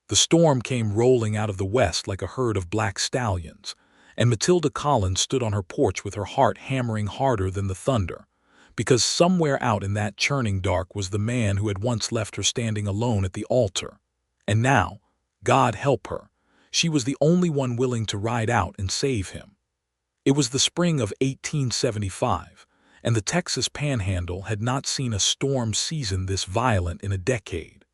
The storm came rolling out of the west like a herd of black stallions, and Matilda Collins stood on her porch with her heart hammering harder than the thunder, because somewhere out in that churning dark was the man who had once left her standing alone at the altar. And now, God help her, she was the only one willing to ride out and save him. It was the spring of 1875, and the Texas Panhandle had not seen a storm season this violent in a decade.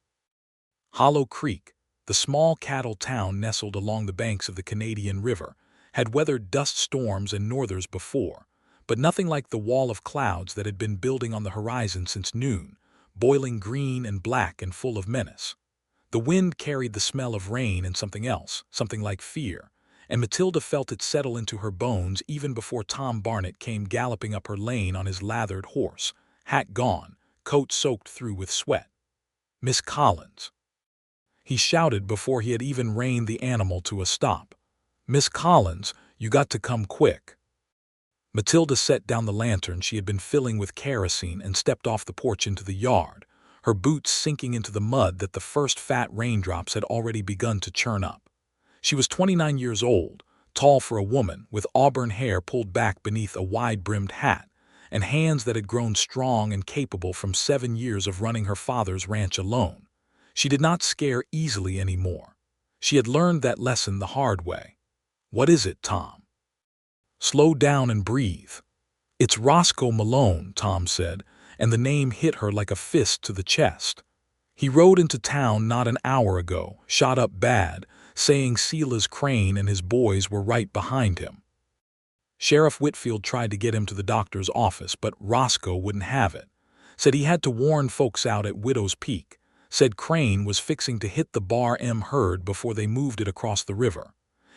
Hollow Creek, the small cattle town nestled along the banks of the Canadian River, had weathered dust storms and northers before, but nothing like the wall of clouds that had been building on the horizon since noon, boiling green and black and full of menace. The wind carried the smell of rain and something else, something like fear, and Matilda felt it settle into her bones even before Tom Barnett came galloping up her lane on his lathered horse, hat gone, coat soaked through with sweat. "Miss Collins," he shouted before he had even reined the animal to a stop. "Miss Collins, you got to come quick." Matilda set down the lantern she had been filling with kerosene and stepped off the porch into the yard, her boots sinking into the mud that the first fat raindrops had already begun to churn up. She was 29 years old, tall for a woman, with auburn hair pulled back beneath a wide-brimmed hat, and hands that had grown strong and capable from 7 years of running her father's ranch alone. She did not scare easily anymore. She had learned that lesson the hard way. "What is it, Tom?" "Slow down and breathe." "It's Roscoe Malone," Tom said, and the name hit her like a fist to the chest. "He rode into town not an hour ago, shot up bad, saying Sela's crane and his boys were right behind him. Sheriff Whitfield tried to get him to the doctor's office, but Roscoe wouldn't have it. Said he had to warn folks out at Widow's Peak. Said Crane was fixing to hit the Bar M herd before they moved it across the river.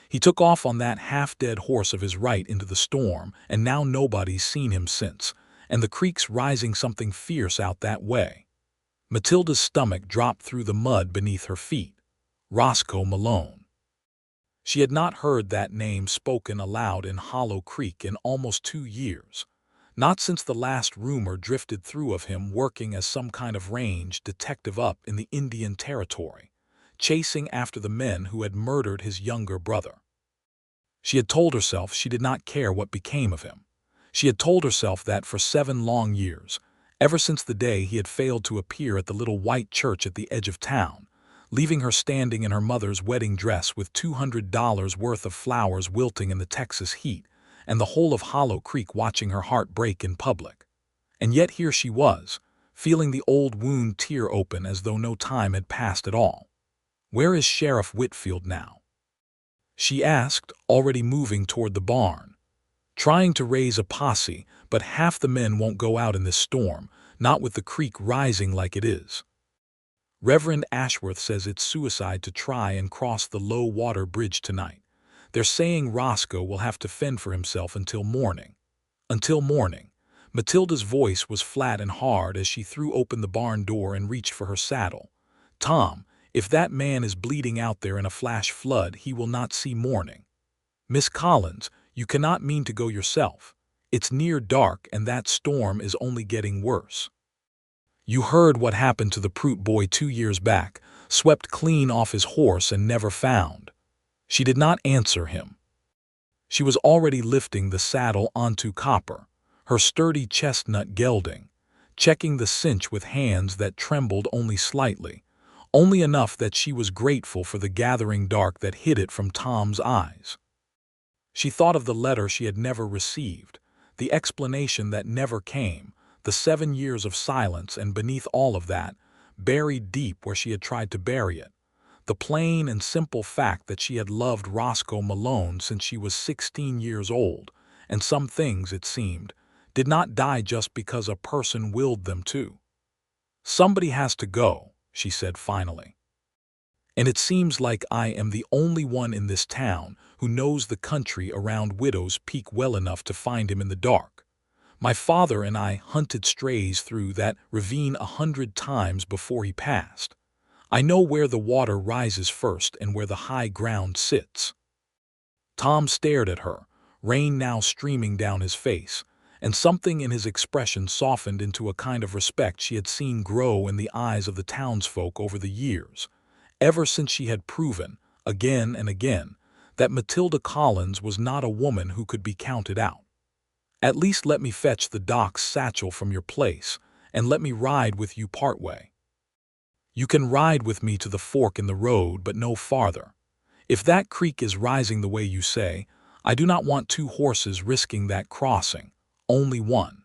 He took off on that half-dead horse of his right into the storm, and now nobody's seen him since, and the creek's rising something fierce out that way." Matilda's stomach dropped through the mud beneath her feet. Roscoe Malone. She had not heard that name spoken aloud in Hollow Creek in almost 2 years, not since the last rumor drifted through of him working as some kind of range detective up in the Indian Territory, chasing after the men who had murdered his younger brother. She had told herself she did not care what became of him. She had told herself that for 7 long years, ever since the day he had failed to appear at the little white church at the edge of town, leaving her standing in her mother's wedding dress with $200 worth of flowers wilting in the Texas heat, and the whole of Hollow Creek watching her heart break in public. And yet here she was, feeling the old wound tear open as though no time had passed at all. "Where is Sheriff Whitfield now?" she asked, already moving toward the barn. "Trying to raise a posse, but half the men won't go out in this storm, not with the creek rising like it is. Reverend Ashworth says it's suicide to try and cross the low-water bridge tonight. They're saying Roscoe will have to fend for himself until morning." Until morning. Matilda's voice was flat and hard as she threw open the barn door and reached for her saddle. "Tom, if that man is bleeding out there in a flash flood, he will not see morning." "Miss Collins, you cannot mean to go yourself. It's near dark and that storm is only getting worse. You heard what happened to the Prout boy 2 years back, swept clean off his horse and never found." She did not answer him. She was already lifting the saddle onto Copper, her sturdy chestnut gelding, checking the cinch with hands that trembled only slightly, only enough that she was grateful for the gathering dark that hid it from Tom's eyes. She thought of the letter she had never received, the explanation that never came, the 7 years of silence, and beneath all of that, buried deep where she had tried to bury it, the plain and simple fact that she had loved Roscoe Malone since she was 16 years old, and some things, it seemed, did not die just because a person willed them to. "Somebody has to go," she said finally. "And it seems like I am the only one in this town who knows the country around Widow's Peak well enough to find him in the dark. My father and I hunted strays through that ravine 100 times before he passed. I know where the water rises first and where the high ground sits." Tom stared at her, rain now streaming down his face, and something in his expression softened into a kind of respect she had seen grow in the eyes of the townsfolk over the years, ever since she had proven, again and again, that Matilda Collins was not a woman who could be counted out. "At least let me fetch the doc's satchel from your place, and let me ride with you part way. You can ride with me to the fork in the road, but no farther. If that creek is rising the way you say, I do not want two horses risking that crossing, only one.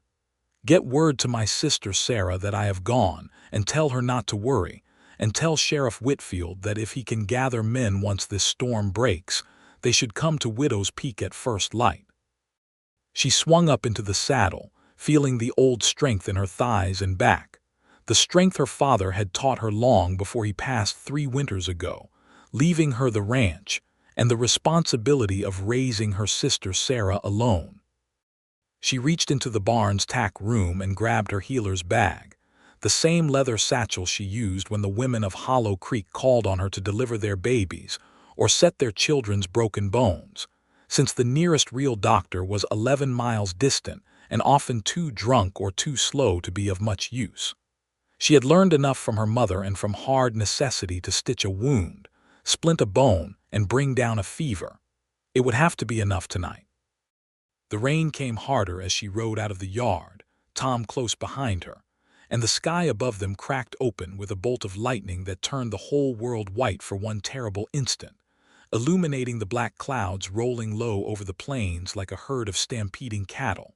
Get word to my sister Sarah that I have gone, and tell her not to worry, and tell Sheriff Whitfield that if he can gather men once this storm breaks, they should come to Widow's Peak at first light." She swung up into the saddle, feeling the old strength in her thighs and back, the strength her father had taught her long before he passed 3 winters ago, leaving her the ranch and the responsibility of raising her sister Sarah alone. She reached into the barn's tack room and grabbed her healer's bag, the same leather satchel she used when the women of Hollow Creek called on her to deliver their babies or set their children's broken bones, since the nearest real doctor was 11 miles distant and often too drunk or too slow to be of much use. She had learned enough from her mother and from hard necessity to stitch a wound, splint a bone, and bring down a fever. It would have to be enough tonight. The rain came harder as she rode out of the yard, Tom close behind her, and the sky above them cracked open with a bolt of lightning that turned the whole world white for one terrible instant, illuminating the black clouds rolling low over the plains like a herd of stampeding cattle.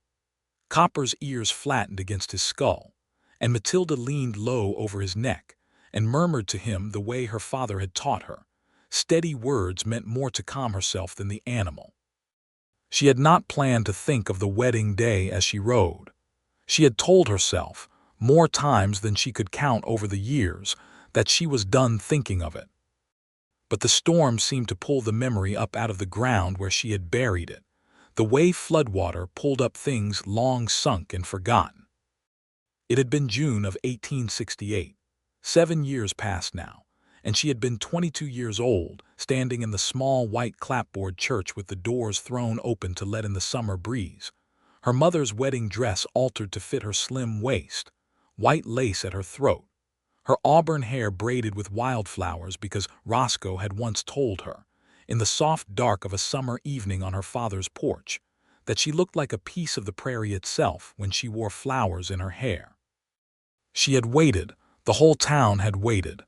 Copper's ears flattened against his skull, and Matilda leaned low over his neck and murmured to him the way her father had taught her. Steady words meant more to calm herself than the animal. She had not planned to think of the wedding day as she rode. She had told herself, more times than she could count over the years, that she was done thinking of it. But the storm seemed to pull the memory up out of the ground where she had buried it, the way floodwater pulled up things long sunk and forgotten. It had been June of 1868, 7 years past now, and she had been 22 years old, standing in the small white clapboard church with the doors thrown open to let in the summer breeze, her mother's wedding dress altered to fit her slim waist, white lace at her throat, her auburn hair braided with wildflowers because Roscoe had once told her, in the soft dark of a summer evening on her father's porch, that she looked like a piece of the prairie itself when she wore flowers in her hair. She had waited, the whole town had waited.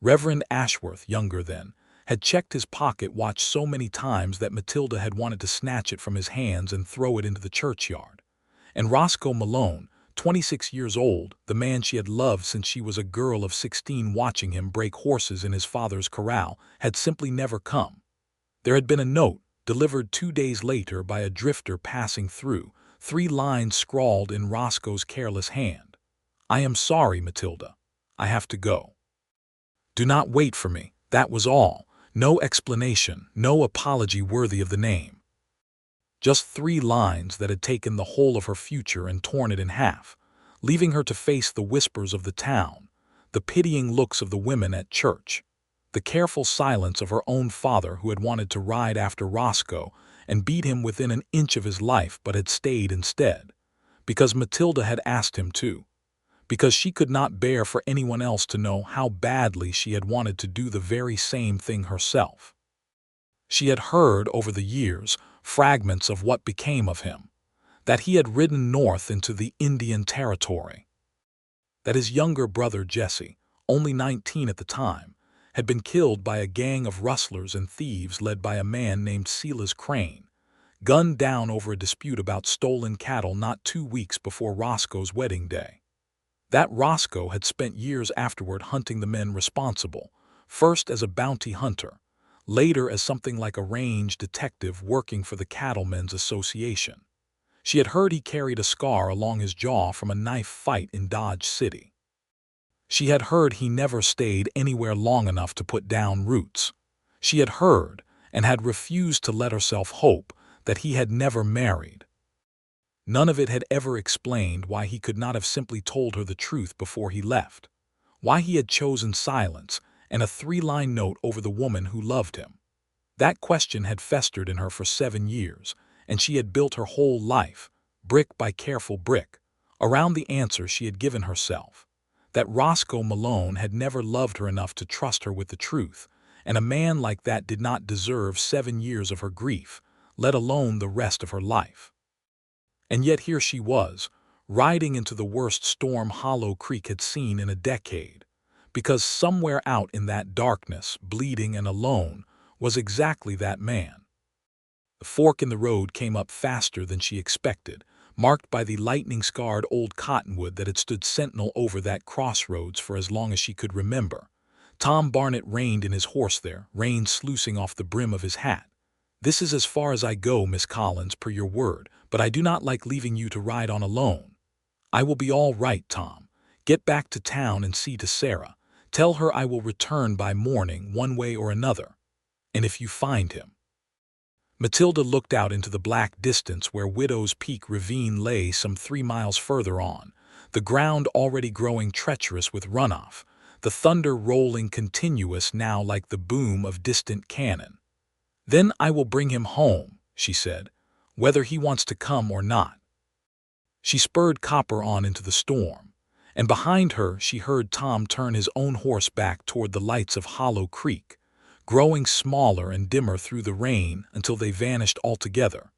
Reverend Ashworth, younger then, had checked his pocket watch so many times that Matilda had wanted to snatch it from his hands and throw it into the churchyard. And Roscoe Malone, 26 years old, the man she had loved since she was a girl of 16 watching him break horses in his father's corral, had simply never come. There had been a note, delivered 2 days later by a drifter passing through, 3 lines scrawled in Roscoe's careless hand. "I am sorry, Matilda. I have to go. Do not wait for me." That was all. No explanation, no apology worthy of the name. Just 3 lines that had taken the whole of her future and torn it in half, leaving her to face the whispers of the town, the pitying looks of the women at church, the careful silence of her own father who had wanted to ride after Roscoe and beat him within an inch of his life but had stayed instead, because Matilda had asked him to, because she could not bear for anyone else to know how badly she had wanted to do the very same thing herself. She had heard over the years fragments of what became of him, that he had ridden north into the Indian Territory, that his younger brother Jesse, only 19 at the time, had been killed by a gang of rustlers and thieves led by a man named Silas Crane, gunned down over a dispute about stolen cattle not 2 weeks before Roscoe's wedding day. That Roscoe had spent years afterward hunting the men responsible, first as a bounty hunter, later as something like a range detective working for the Cattlemen's Association. She had heard he carried a scar along his jaw from a knife fight in Dodge City. She had heard he never stayed anywhere long enough to put down roots. She had heard, and had refused to let herself hope, that he had never married. None of it had ever explained why he could not have simply told her the truth before he left, why he had chosen silence and a 3-line note over the woman who loved him. That question had festered in her for 7 years, and she had built her whole life, brick by careful brick, around the answer she had given herself, that Roscoe Malone had never loved her enough to trust her with the truth, and a man like that did not deserve 7 years of her grief, let alone the rest of her life. And yet here she was, riding into the worst storm Hollow Creek had seen in a decade, because somewhere out in that darkness, bleeding and alone, was exactly that man. The fork in the road came up faster than she expected, marked by the lightning-scarred old cottonwood that had stood sentinel over that crossroads for as long as she could remember. Tom Barnett reined in his horse there, reins sluicing off the brim of his hat. "This is as far as I go, Miss Collins, per your word, but I do not like leaving you to ride on alone." "I will be all right, Tom. Get back to town and see to Sarah. Tell her I will return by morning, one way or another. And if you find him—" Matilda looked out into the black distance where Widow's Peak ravine lay some 3 miles further on, the ground already growing treacherous with runoff, the thunder rolling continuous now like the boom of distant cannon. "Then I will bring him home," she said, "whether he wants to come or not." She spurred Copper on into the storm, and behind her she heard Tom turn his own horse back toward the lights of Hollow Creek, growing smaller and dimmer through the rain until they vanished altogether,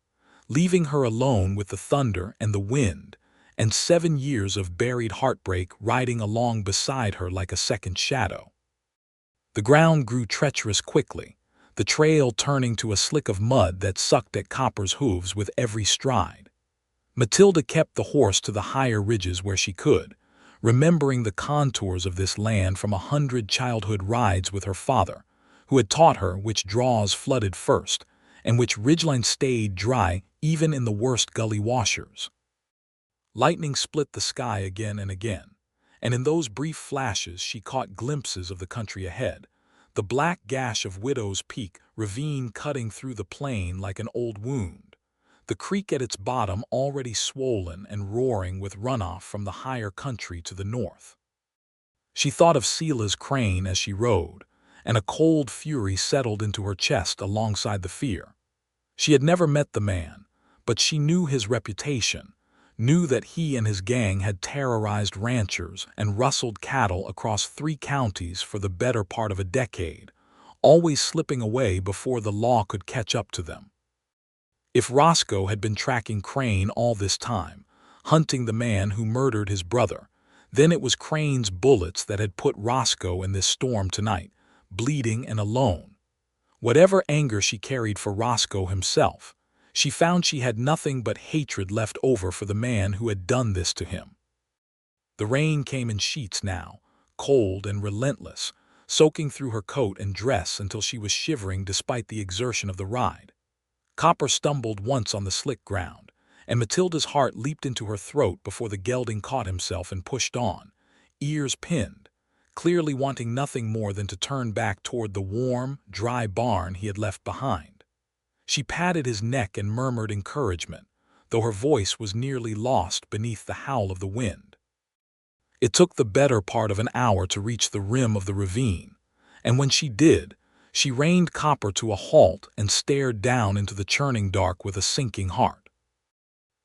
leaving her alone with the thunder and the wind, and 7 years of buried heartbreak riding along beside her like a second shadow. The ground grew treacherous quickly, the trail turning to a slick of mud that sucked at Copper's hooves with every stride. Matilda kept the horse to the higher ridges where she could, remembering the contours of this land from 100 childhood rides with her father, who had taught her which draws flooded first, and which ridgelines stayed dry even in the worst gully washers. Lightning split the sky again and again, and in those brief flashes she caught glimpses of the country ahead, the black gash of Widow's Peak ravine cutting through the plain like an old wound, the creek at its bottom already swollen and roaring with runoff from the higher country to the north. She thought of Sela's crane as she rode, and a cold fury settled into her chest alongside the fear. She had never met the man, but she knew his reputation, knew that he and his gang had terrorized ranchers and rustled cattle across 3 counties for the better part of a decade, always slipping away before the law could catch up to them. If Roscoe had been tracking Crane all this time, hunting the man who murdered his brother, then it was Crane's bullets that had put Roscoe in this storm tonight, bleeding and alone. Whatever anger she carried for Roscoe himself, she found she had nothing but hatred left over for the man who had done this to him. The rain came in sheets now, cold and relentless, soaking through her coat and dress until she was shivering despite the exertion of the ride. Copper stumbled once on the slick ground, and Matilda's heart leaped into her throat before the gelding caught himself and pushed on, ears pinned, clearly wanting nothing more than to turn back toward the warm, dry barn he had left behind. She patted his neck and murmured encouragement, though her voice was nearly lost beneath the howl of the wind. It took the better part of an hour to reach the rim of the ravine, and when she did, she reined Copper to a halt and stared down into the churning dark with a sinking heart.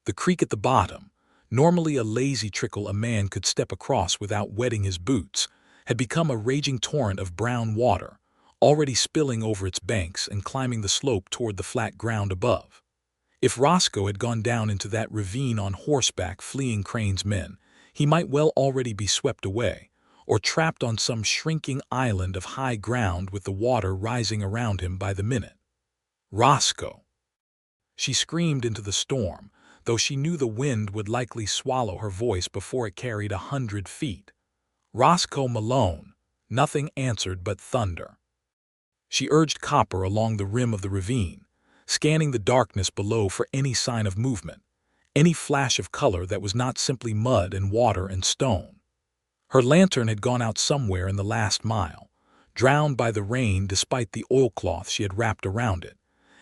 The creek at the bottom, normally a lazy trickle a man could step across without wetting his boots, had become a raging torrent of brown water, already spilling over its banks and climbing the slope toward the flat ground above. If Roscoe had gone down into that ravine on horseback fleeing Crane's men, he might well already be swept away, or trapped on some shrinking island of high ground with the water rising around him by the minute. Roscoe! She screamed into the storm, though she knew the wind would likely swallow her voice before it carried 100 feet. Roscoe Malone! Nothing answered but thunder. She urged Copper along the rim of the ravine, scanning the darkness below for any sign of movement, any flash of color that was not simply mud and water and stone. Her lantern had gone out somewhere in the last mile, drowned by the rain despite the oilcloth she had wrapped around it,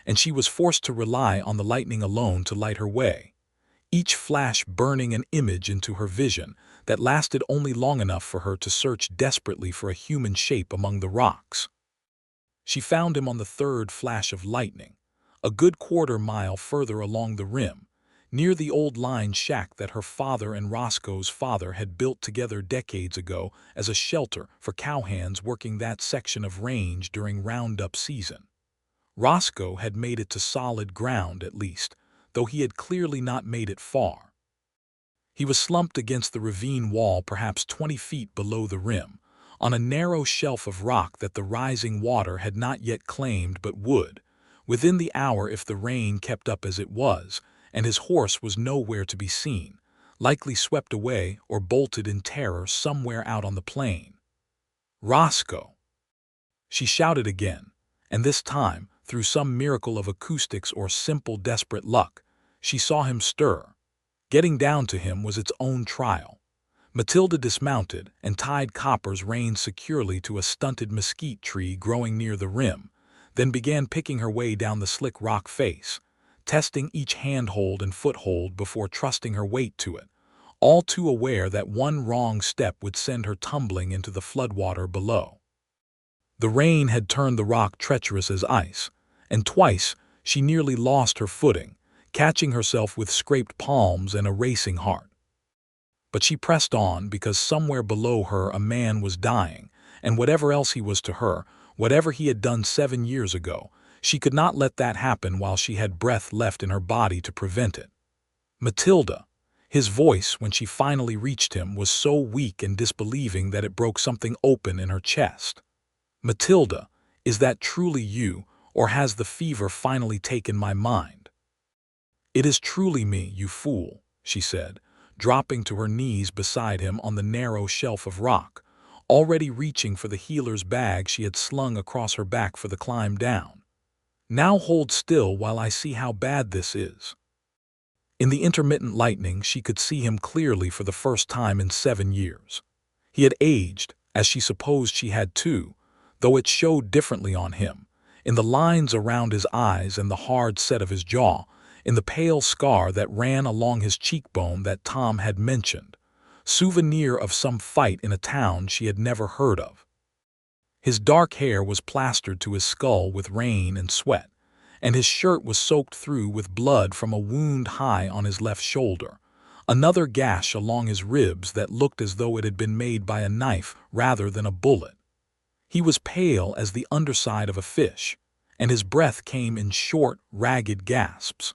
and she was forced to rely on the lightning alone to light her way, each flash burning an image into her vision that lasted only long enough for her to search desperately for a human shape among the rocks. She found him on the third flash of lightning, a good quarter-mile further along the rim, near the old line shack that her father and Roscoe's father had built together decades ago as a shelter for cowhands working that section of range during roundup season. Roscoe had made it to solid ground at least, though he had clearly not made it far. He was slumped against the ravine wall perhaps 20 feet below the rim, on a narrow shelf of rock that the rising water had not yet claimed but would, within the hour if the rain kept up as it was, and his horse was nowhere to be seen, likely swept away or bolted in terror somewhere out on the plain. "Roscoe!" She shouted again, and this time, through some miracle of acoustics or simple desperate luck, she saw him stir. Getting down to him was its own trial. Matilda dismounted and tied Copper's reins securely to a stunted mesquite tree growing near the rim, then began picking her way down the slick rock face, testing each handhold and foothold before trusting her weight to it, all too aware that one wrong step would send her tumbling into the floodwater below. The rain had turned the rock treacherous as ice, and twice she nearly lost her footing, catching herself with scraped palms and a racing heart. But she pressed on because somewhere below her a man was dying, and whatever else he was to her, whatever he had done 7 years ago, she could not let that happen while she had breath left in her body to prevent it. "Matilda!" His voice, when she finally reached him, was so weak and disbelieving that it broke something open in her chest. "Matilda, is that truly you, or has the fever finally taken my mind?" "It is truly me, you fool," she said, dropping to her knees beside him on the narrow shelf of rock, already reaching for the healer's bag she had slung across her back for the climb down. "Now hold still while I see how bad this is." In the intermittent lightning she could see him clearly for the first time in 7 years. He had aged, as she supposed she had too, though it showed differently on him, in the lines around his eyes and the hard set of his jaw, in the pale scar that ran along his cheekbone that Tom had mentioned, souvenir of some fight in a town she had never heard of. His dark hair was plastered to his skull with rain and sweat, and his shirt was soaked through with blood from a wound high on his left shoulder, another gash along his ribs that looked as though it had been made by a knife rather than a bullet. He was pale as the underside of a fish, and his breath came in short, ragged gasps.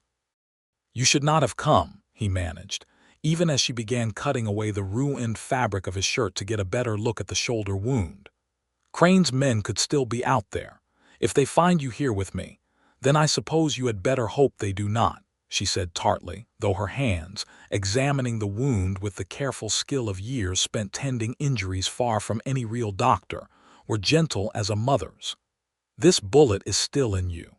"You should not have come," he managed, even as she began cutting away the ruined fabric of his shirt to get a better look at the shoulder wound. "Crane's men could still be out there. If they find you here with me, then I suppose you had better hope they do not," she said tartly, though her hands, examining the wound with the careful skill of years spent tending injuries far from any real doctor, were gentle as a mother's. "This bullet is still in you.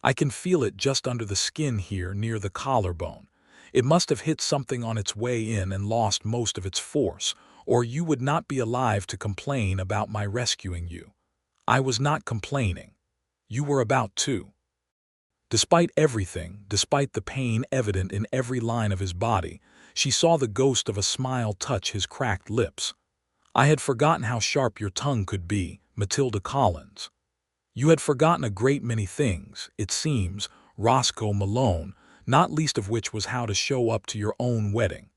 I can feel it just under the skin here near the collarbone. It must have hit something on its way in and lost most of its force, or you would not be alive to complain about my rescuing you. I was not complaining. You were about to." Despite everything, despite the pain evident in every line of his body, she saw the ghost of a smile touch his cracked lips. "I had forgotten how sharp your tongue could be, Matilda Collins. You had forgotten a great many things, it seems, Roscoe Malone, not least of which was how to show up to your own wedding."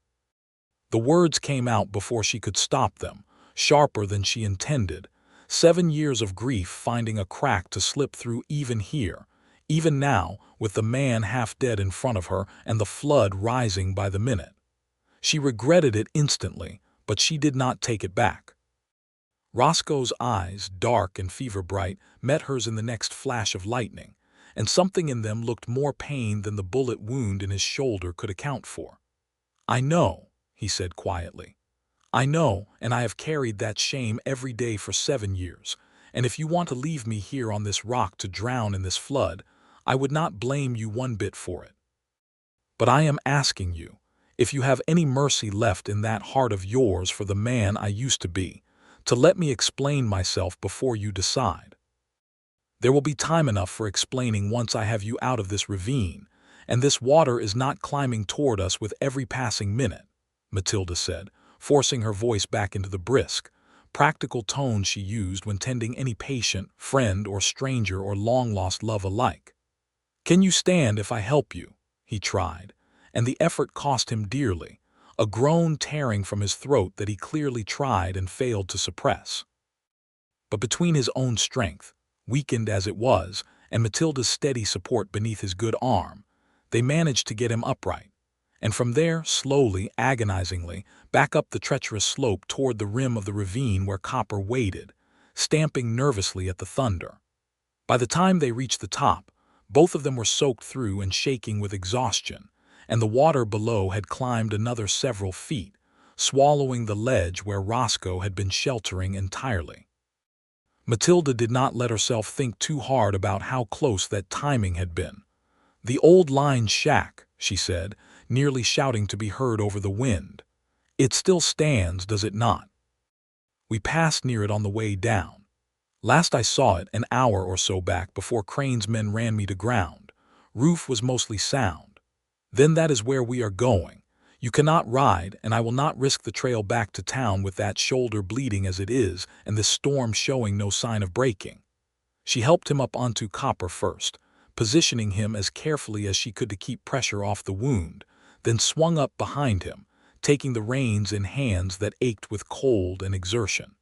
The words came out before she could stop them, sharper than she intended. 7 years of grief finding a crack to slip through even here, even now, with the man half dead in front of her and the flood rising by the minute. She regretted it instantly, but she did not take it back. Roscoe's eyes, dark and fever-bright, met hers in the next flash of lightning, and something in them looked more pain than the bullet wound in his shoulder could account for. "I know," he said quietly. "I know, and I have carried that shame every day for 7 years, and if you want to leave me here on this rock to drown in this flood, I would not blame you one bit for it. But I am asking you, if you have any mercy left in that heart of yours for the man I used to be, to let me explain myself before you decide. There will be time enough for explaining once I have you out of this ravine, and this water is not climbing toward us with every passing minute," Matilda said, forcing her voice back into the brisk, practical tone she used when tending any patient, friend or stranger or long-lost love alike. "Can you stand if I help you?" he tried, and the effort cost him dearly, a groan tearing from his throat that he clearly tried and failed to suppress. But between his own strength, weakened as it was, and Matilda's steady support beneath his good arm, they managed to get him upright, and from there, slowly, agonizingly, back up the treacherous slope toward the rim of the ravine where Copper waited, stamping nervously at the thunder. By the time they reached the top, both of them were soaked through and shaking with exhaustion, and the water below had climbed another several feet, swallowing the ledge where Roscoe had been sheltering entirely. Matilda did not let herself think too hard about how close that timing had been. "The old line shack," she said, nearly shouting to be heard over the wind. "It still stands, does it not? We passed near it on the way down. Last I saw it an hour or so back before Crane's men ran me to ground. Roof was mostly sound. Then that is where we are going. You cannot ride, and I will not risk the trail back to town with that shoulder bleeding as it is and this storm showing no sign of breaking." She helped him up onto Copper first, positioning him as carefully as she could to keep pressure off the wound, then swung up behind him, taking the reins in hands that ached with cold and exertion.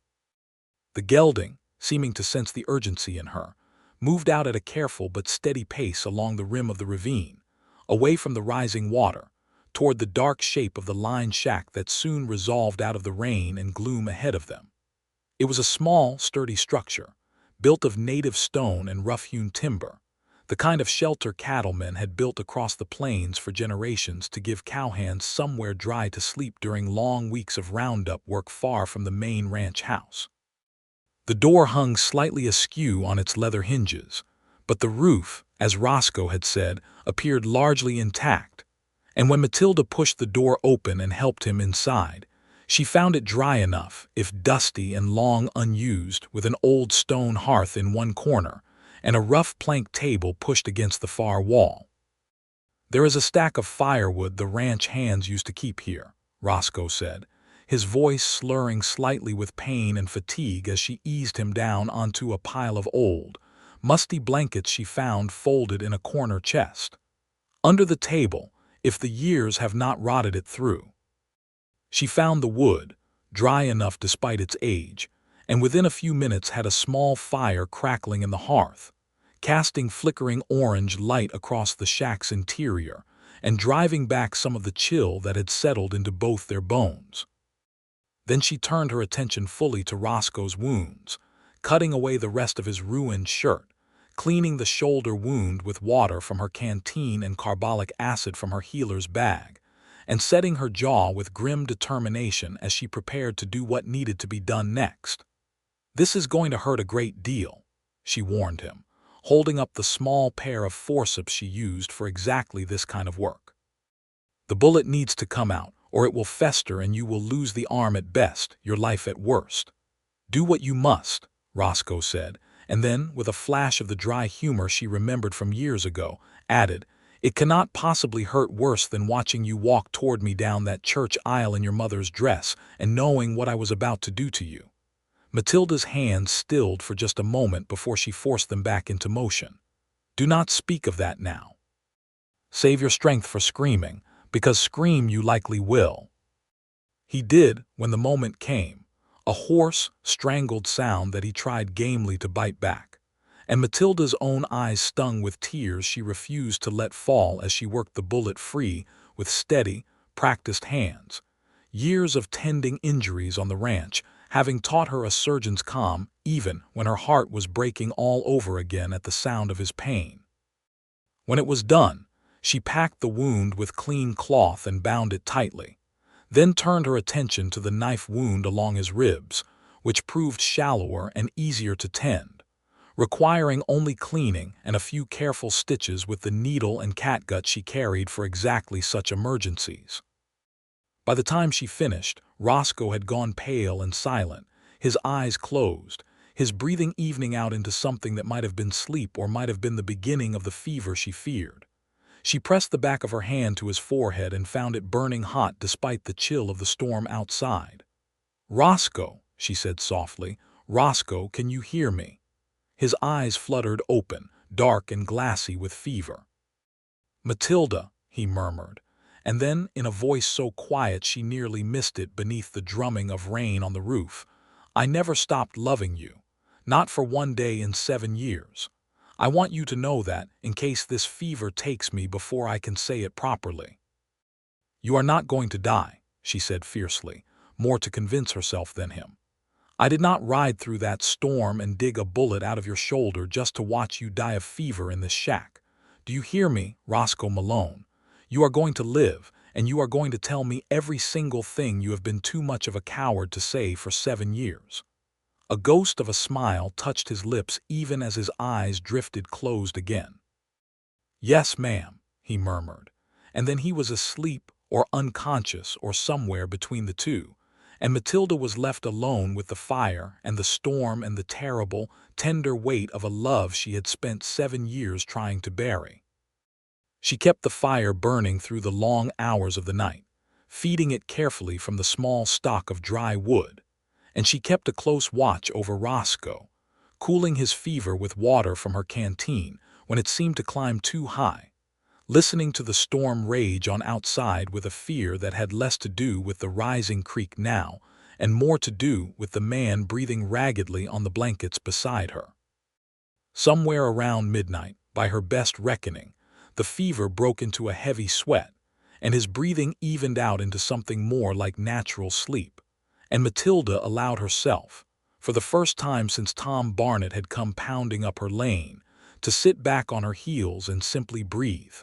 The gelding, seeming to sense the urgency in her, moved out at a careful but steady pace along the rim of the ravine, away from the rising water, toward the dark shape of the line shack that soon resolved out of the rain and gloom ahead of them. It was a small, sturdy structure, built of native stone and rough-hewn timber, the kind of shelter cattlemen had built across the plains for generations to give cowhands somewhere dry to sleep during long weeks of roundup work far from the main ranch house. The door hung slightly askew on its leather hinges, but the roof, as Roscoe had said, appeared largely intact, and when Matilda pushed the door open and helped him inside, she found it dry enough, if dusty and long unused, with an old stone hearth in one corner and a rough plank table pushed against the far wall. "There is a stack of firewood the ranch hands used to keep here," Roscoe said, his voice slurring slightly with pain and fatigue as she eased him down onto a pile of old, musty blankets she found folded in a corner chest. "Under the table, if the years have not rotted it through." She found the wood, dry enough despite its age, and within a few minutes had a small fire crackling in the hearth, casting flickering orange light across the shack's interior and driving back some of the chill that had settled into both their bones. Then she turned her attention fully to Roscoe's wounds, cutting away the rest of his ruined shirt, cleaning the shoulder wound with water from her canteen and carbolic acid from her healer's bag, and setting her jaw with grim determination as she prepared to do what needed to be done next. "This is going to hurt a great deal," she warned him, holding up the small pair of forceps she used for exactly this kind of work. "The bullet needs to come out, or it will fester and you will lose the arm at best, your life at worst. Do what you must," Roscoe said, and then, with a flash of the dry humor she remembered from years ago, added, "It cannot possibly hurt worse than watching you walk toward me down that church aisle in your mother's dress and knowing what I was about to do to you." Matilda's hands stilled for just a moment before she forced them back into motion. "Do not speak of that now. Save your strength for screaming, because scream you likely will." He did when the moment came, a hoarse, strangled sound that he tried gamely to bite back, and Matilda's own eyes stung with tears she refused to let fall as she worked the bullet free with steady, practiced hands. Years of tending injuries on the ranch having taught her a surgeon's calm even when her heart was breaking all over again at the sound of his pain. When it was done, she packed the wound with clean cloth and bound it tightly, then turned her attention to the knife wound along his ribs, which proved shallower and easier to tend, requiring only cleaning and a few careful stitches with the needle and catgut she carried for exactly such emergencies. By the time she finished, Roscoe had gone pale and silent, his eyes closed, his breathing evening out into something that might have been sleep or might have been the beginning of the fever she feared. She pressed the back of her hand to his forehead and found it burning hot despite the chill of the storm outside. "Roscoe," she said softly, "Roscoe, can you hear me?" His eyes fluttered open, dark and glassy with fever. "Matilda," he murmured, And then, in a voice so quiet she nearly missed it beneath the drumming of rain on the roof, "I never stopped loving you. Not for one day in 7 years. I want you to know that, in case this fever takes me before I can say it properly." "You are not going to die," she said fiercely, more to convince herself than him. "I did not ride through that storm and dig a bullet out of your shoulder just to watch you die of fever in this shack. Do you hear me, Roscoe Malone? You are going to live, and you are going to tell me every single thing you have been too much of a coward to say for 7 years." A ghost of a smile touched his lips even as his eyes drifted closed again. "Yes, ma'am," he murmured, and then he was asleep or unconscious or somewhere between the two, and Matilda was left alone with the fire and the storm and the terrible, tender weight of a love she had spent 7 years trying to bury. She kept the fire burning through the long hours of the night, feeding it carefully from the small stock of dry wood, and she kept a close watch over Roscoe, cooling his fever with water from her canteen when it seemed to climb too high, listening to the storm rage on outside with a fear that had less to do with the rising creek now and more to do with the man breathing raggedly on the blankets beside her. Somewhere around midnight, by her best reckoning, the fever broke into a heavy sweat, and his breathing evened out into something more like natural sleep, and Matilda allowed herself, for the first time since Tom Barnett had come pounding up her lane, to sit back on her heels and simply breathe.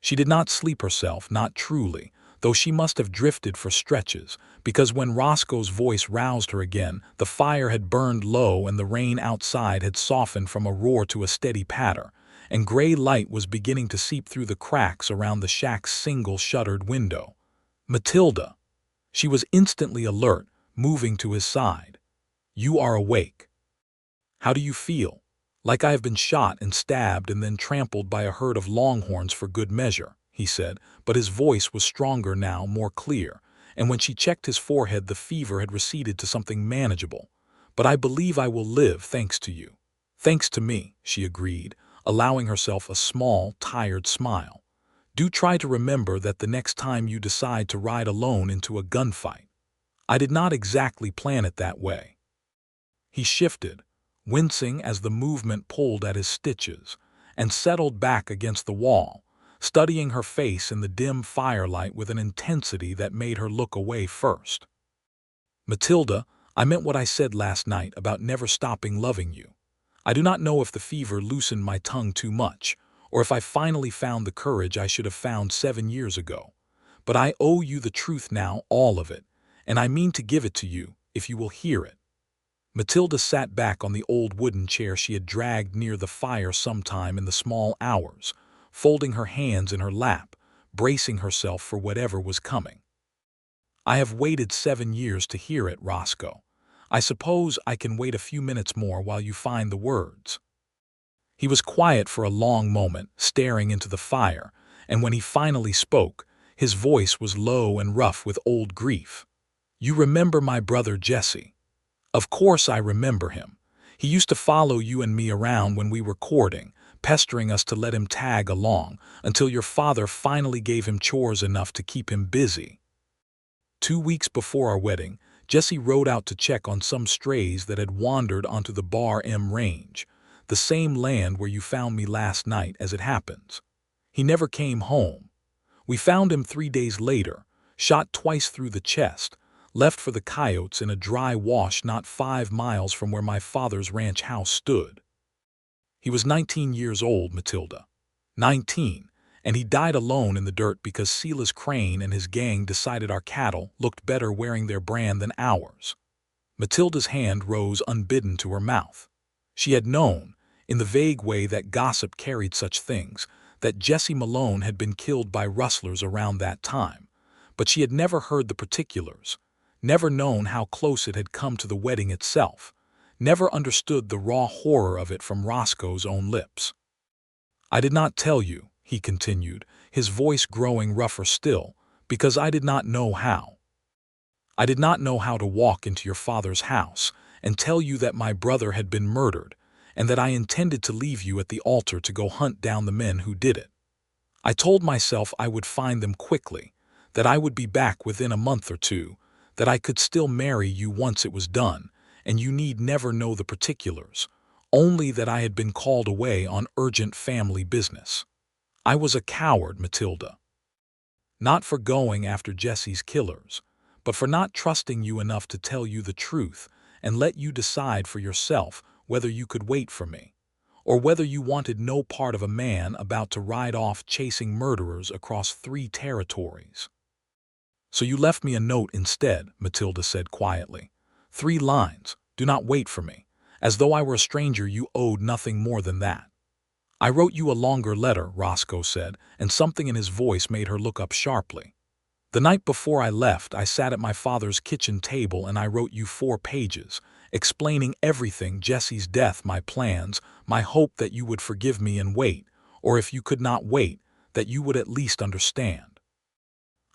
She did not sleep herself, not truly, though she must have drifted for stretches, because when Roscoe's voice roused her again, the fire had burned low and the rain outside had softened from a roar to a steady patter, and gray light was beginning to seep through the cracks around the shack's single-shuttered window. "Matilda." She was instantly alert, moving to his side. "You are awake. How do you feel?" "Like I have been shot and stabbed and then trampled by a herd of longhorns for good measure," he said, but his voice was stronger now, more clear, and when she checked his forehead the fever had receded to something manageable. "But I believe I will live thanks to you." "Thanks to me," she agreed, allowing herself a small, tired smile. "Do try to remember that the next time you decide to ride alone into a gunfight. I did not exactly plan it that way." He shifted, wincing as the movement pulled at his stitches, and settled back against the wall, studying her face in the dim firelight with an intensity that made her look away first. "Matilda, I meant what I said last night about never stopping loving you. I do not know if the fever loosened my tongue too much, or if I finally found the courage I should have found 7 years ago. But I owe you the truth now, all of it, and I mean to give it to you, if you will hear it." Matilda sat back on the old wooden chair she had dragged near the fire sometime in the small hours, folding her hands in her lap, bracing herself for whatever was coming. "I have waited 7 years to hear it, Roscoe. I suppose I can wait a few minutes more while you find the words." He was quiet for a long moment, staring into the fire, and when he finally spoke, his voice was low and rough with old grief. "You remember my brother Jesse?" "Of course I remember him. He used to follow you and me around when we were courting, pestering us to let him tag along, until your father finally gave him chores enough to keep him busy. 2 weeks before our wedding, Jesse rode out to check on some strays that had wandered onto the Bar M range, the same land where you found me last night as it happens. He never came home. We found him 3 days later, shot twice through the chest, left for the coyotes in a dry wash not 5 miles from where my father's ranch house stood. He was 19 years old, Matilda. 19, and he died alone in the dirt because Silas Crane and his gang decided our cattle looked better wearing their brand than ours." Matilda's hand rose unbidden to her mouth. She had known, in the vague way that gossip carried such things, that Jesse Malone had been killed by rustlers around that time, but she had never heard the particulars, never known how close it had come to the wedding itself, never understood the raw horror of it from Roscoe's own lips. "I did not tell you," he continued, his voice growing rougher still, "because I did not know how. I did not know how to walk into your father's house and tell you that my brother had been murdered and that I intended to leave you at the altar to go hunt down the men who did it. I told myself I would find them quickly, that I would be back within a month or two, that I could still marry you once it was done, and you need never know the particulars, only that I had been called away on urgent family business. I was a coward, Matilda. Not for going after Jesse's killers, but for not trusting you enough to tell you the truth and let you decide for yourself whether you could wait for me, or whether you wanted no part of a man about to ride off chasing murderers across 3 territories. So you left me a note instead, Matilda said quietly. 3 lines, do not wait for me, as though I were a stranger you owed nothing more than that. I wrote you a longer letter, Roscoe said, and something in his voice made her look up sharply. The night before I left, I sat at my father's kitchen table and I wrote you 4 pages, explaining everything: Jesse's death, my plans, my hope that you would forgive me and wait, or if you could not wait, that you would at least understand.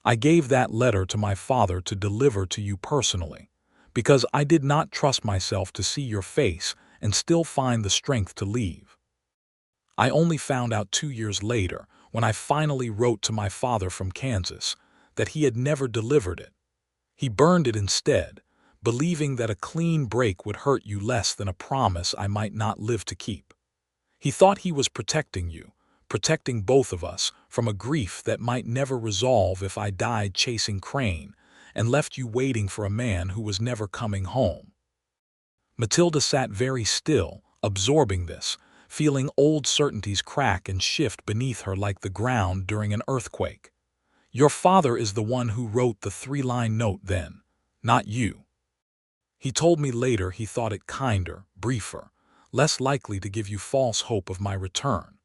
I gave that letter to my father to deliver to you personally, because I did not trust myself to see your face and still find the strength to leave. I only found out 2 years later, when I finally wrote to my father from Kansas, that he had never delivered it. He burned it instead, believing that a clean break would hurt you less than a promise I might not live to keep. He thought he was protecting you, protecting both of us from a grief that might never resolve if I died chasing Crane and left you waiting for a man who was never coming home. Matilda sat very still, absorbing this, feeling old certainties crack and shift beneath her like the ground during an earthquake. Your father is the one who wrote the 3-line note then, not you. He told me later he thought it kinder, briefer, less likely to give you false hope of my return.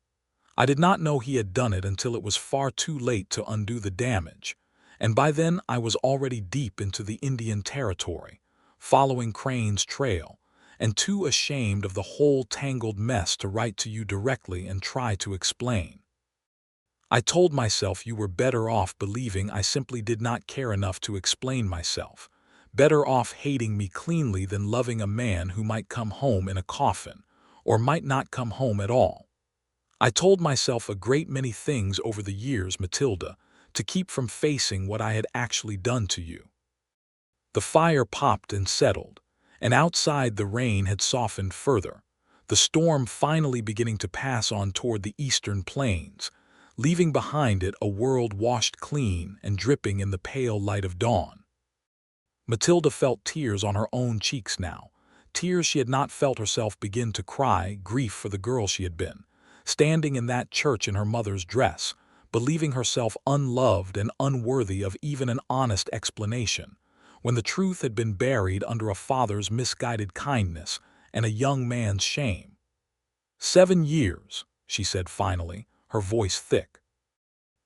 I did not know he had done it until it was far too late to undo the damage, and by then I was already deep into the Indian Territory, following Crane's trail, and too ashamed of the whole tangled mess to write to you directly and try to explain. I told myself you were better off believing I simply did not care enough to explain myself, better off hating me cleanly than loving a man who might come home in a coffin, or might not come home at all. I told myself a great many things over the years, Matilda, to keep from facing what I had actually done to you. The fire popped and settled, and outside the rain had softened further, the storm finally beginning to pass on toward the eastern plains, leaving behind it a world washed clean and dripping in the pale light of dawn. Matilda felt tears on her own cheeks now, tears she had not felt herself begin to cry, grief for the girl she had been, standing in that church in her mother's dress, believing herself unloved and unworthy of even an honest explanation, when the truth had been buried under a father's misguided kindness and a young man's shame. 7 years, she said finally, her voice thick.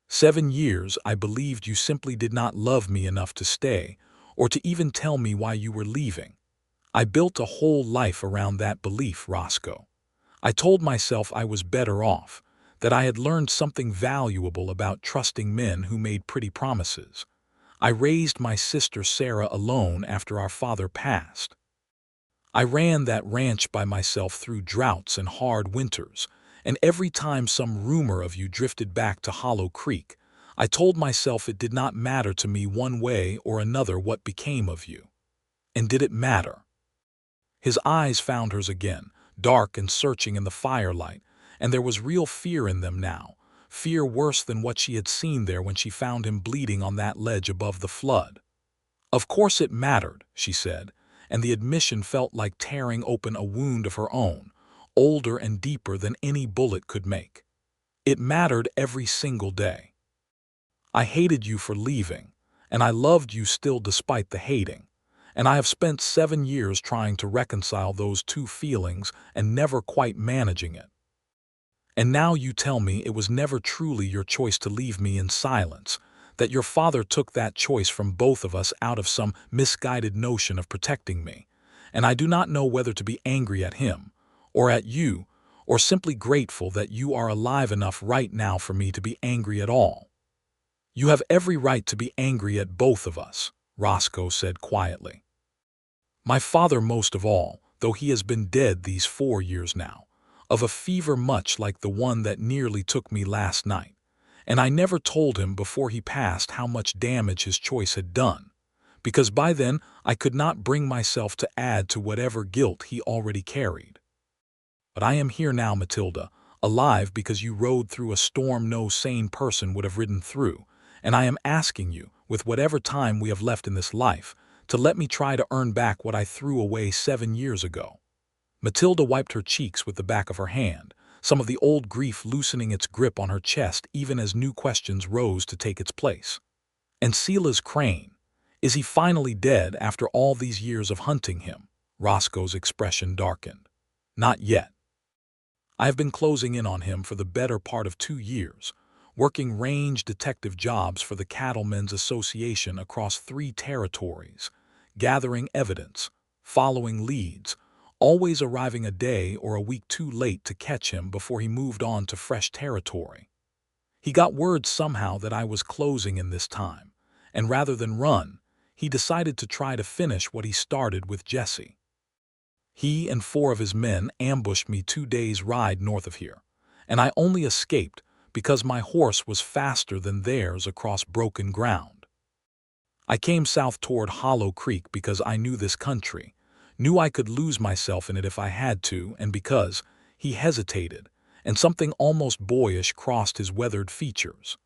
7 years I believed you simply did not love me enough to stay, or to even tell me why you were leaving. I built a whole life around that belief, Roscoe. I told myself I was better off, that I had learned something valuable about trusting men who made pretty promises. I raised my sister Sarah alone after our father passed. I ran that ranch by myself through droughts and hard winters, and every time some rumor of you drifted back to Hollow Creek, I told myself it did not matter to me one way or another what became of you. And did it matter? His eyes found hers again, dark and searching in the firelight, and there was real fear in them now, fear worse than what she had seen there when she found him bleeding on that ledge above the flood. Of course it mattered, she said, and the admission felt like tearing open a wound of her own, older and deeper than any bullet could make. It mattered every single day. I hated you for leaving, and I loved you still despite the hating, and I have spent 7 years trying to reconcile those two feelings and never quite managing it. And now you tell me it was never truly your choice to leave me in silence, that your father took that choice from both of us out of some misguided notion of protecting me, and I do not know whether to be angry at him, or at you, or simply grateful that you are alive enough right now for me to be angry at all. You have every right to be angry at both of us, Roscoe said quietly. My father most of all, though he has been dead these 4 years now, of a fever much like the one that nearly took me last night, and I never told him before he passed how much damage his choice had done, because by then I could not bring myself to add to whatever guilt he already carried. But I am here now, Matilda, alive because you rode through a storm no sane person would have ridden through, and I am asking you, with whatever time we have left in this life, to let me try to earn back what I threw away 7 years ago." Matilda wiped her cheeks with the back of her hand, some of the old grief loosening its grip on her chest even as new questions rose to take its place. "And Sela's Crane, is he finally dead after all these years of hunting him?" Roscoe's expression darkened. "Not yet. I have been closing in on him for the better part of 2 years, working range detective jobs for the Cattlemen's Association across 3 territories, gathering evidence, following leads, always arriving a day or a week too late to catch him before he moved on to fresh territory. He got word somehow that I was closing in this time, and rather than run, he decided to try to finish what he started with Jesse. He and 4 of his men ambushed me 2 days' ride north of here, and I only escaped because my horse was faster than theirs across broken ground. I came south toward Hollow Creek because I knew this country, knew I could lose myself in it if I had to, and because—" he hesitated, and something almost boyish crossed his weathered features.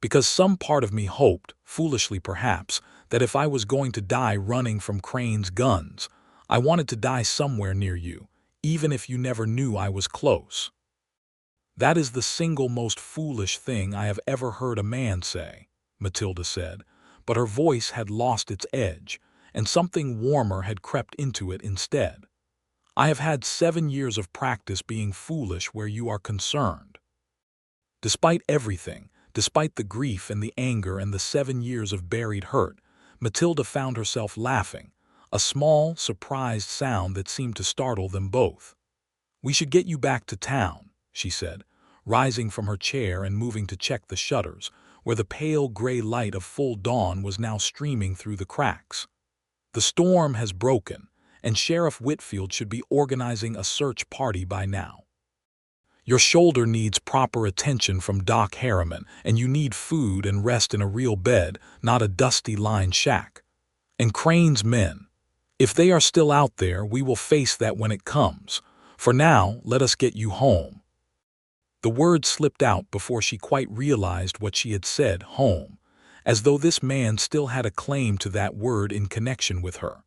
"Because some part of me hoped, foolishly perhaps, that if I was going to die running from Crane's guns, I wanted to die somewhere near you, even if you never knew I was close." "That is the single most foolish thing I have ever heard a man say," Matilda said, but her voice had lost its edge, and something warmer had crept into it instead. "I have had 7 years of practice being foolish where you are concerned." Despite everything, despite the grief and the anger and the 7 years of buried hurt, Matilda found herself laughing, a small, surprised sound that seemed to startle them both. "We should get you back to town," she said, rising from her chair and moving to check the shutters, where the pale gray light of full dawn was now streaming through the cracks. "The storm has broken, and Sheriff Whitfield should be organizing a search party by now. Your shoulder needs proper attention from Doc Harriman, and you need food and rest in a real bed, not a dusty lined shack. And Crane's men. If they are still out there, we will face that when it comes. For now, let us get you home." The word slipped out before she quite realized what she had said, home, as though this man still had a claim to that word in connection with her.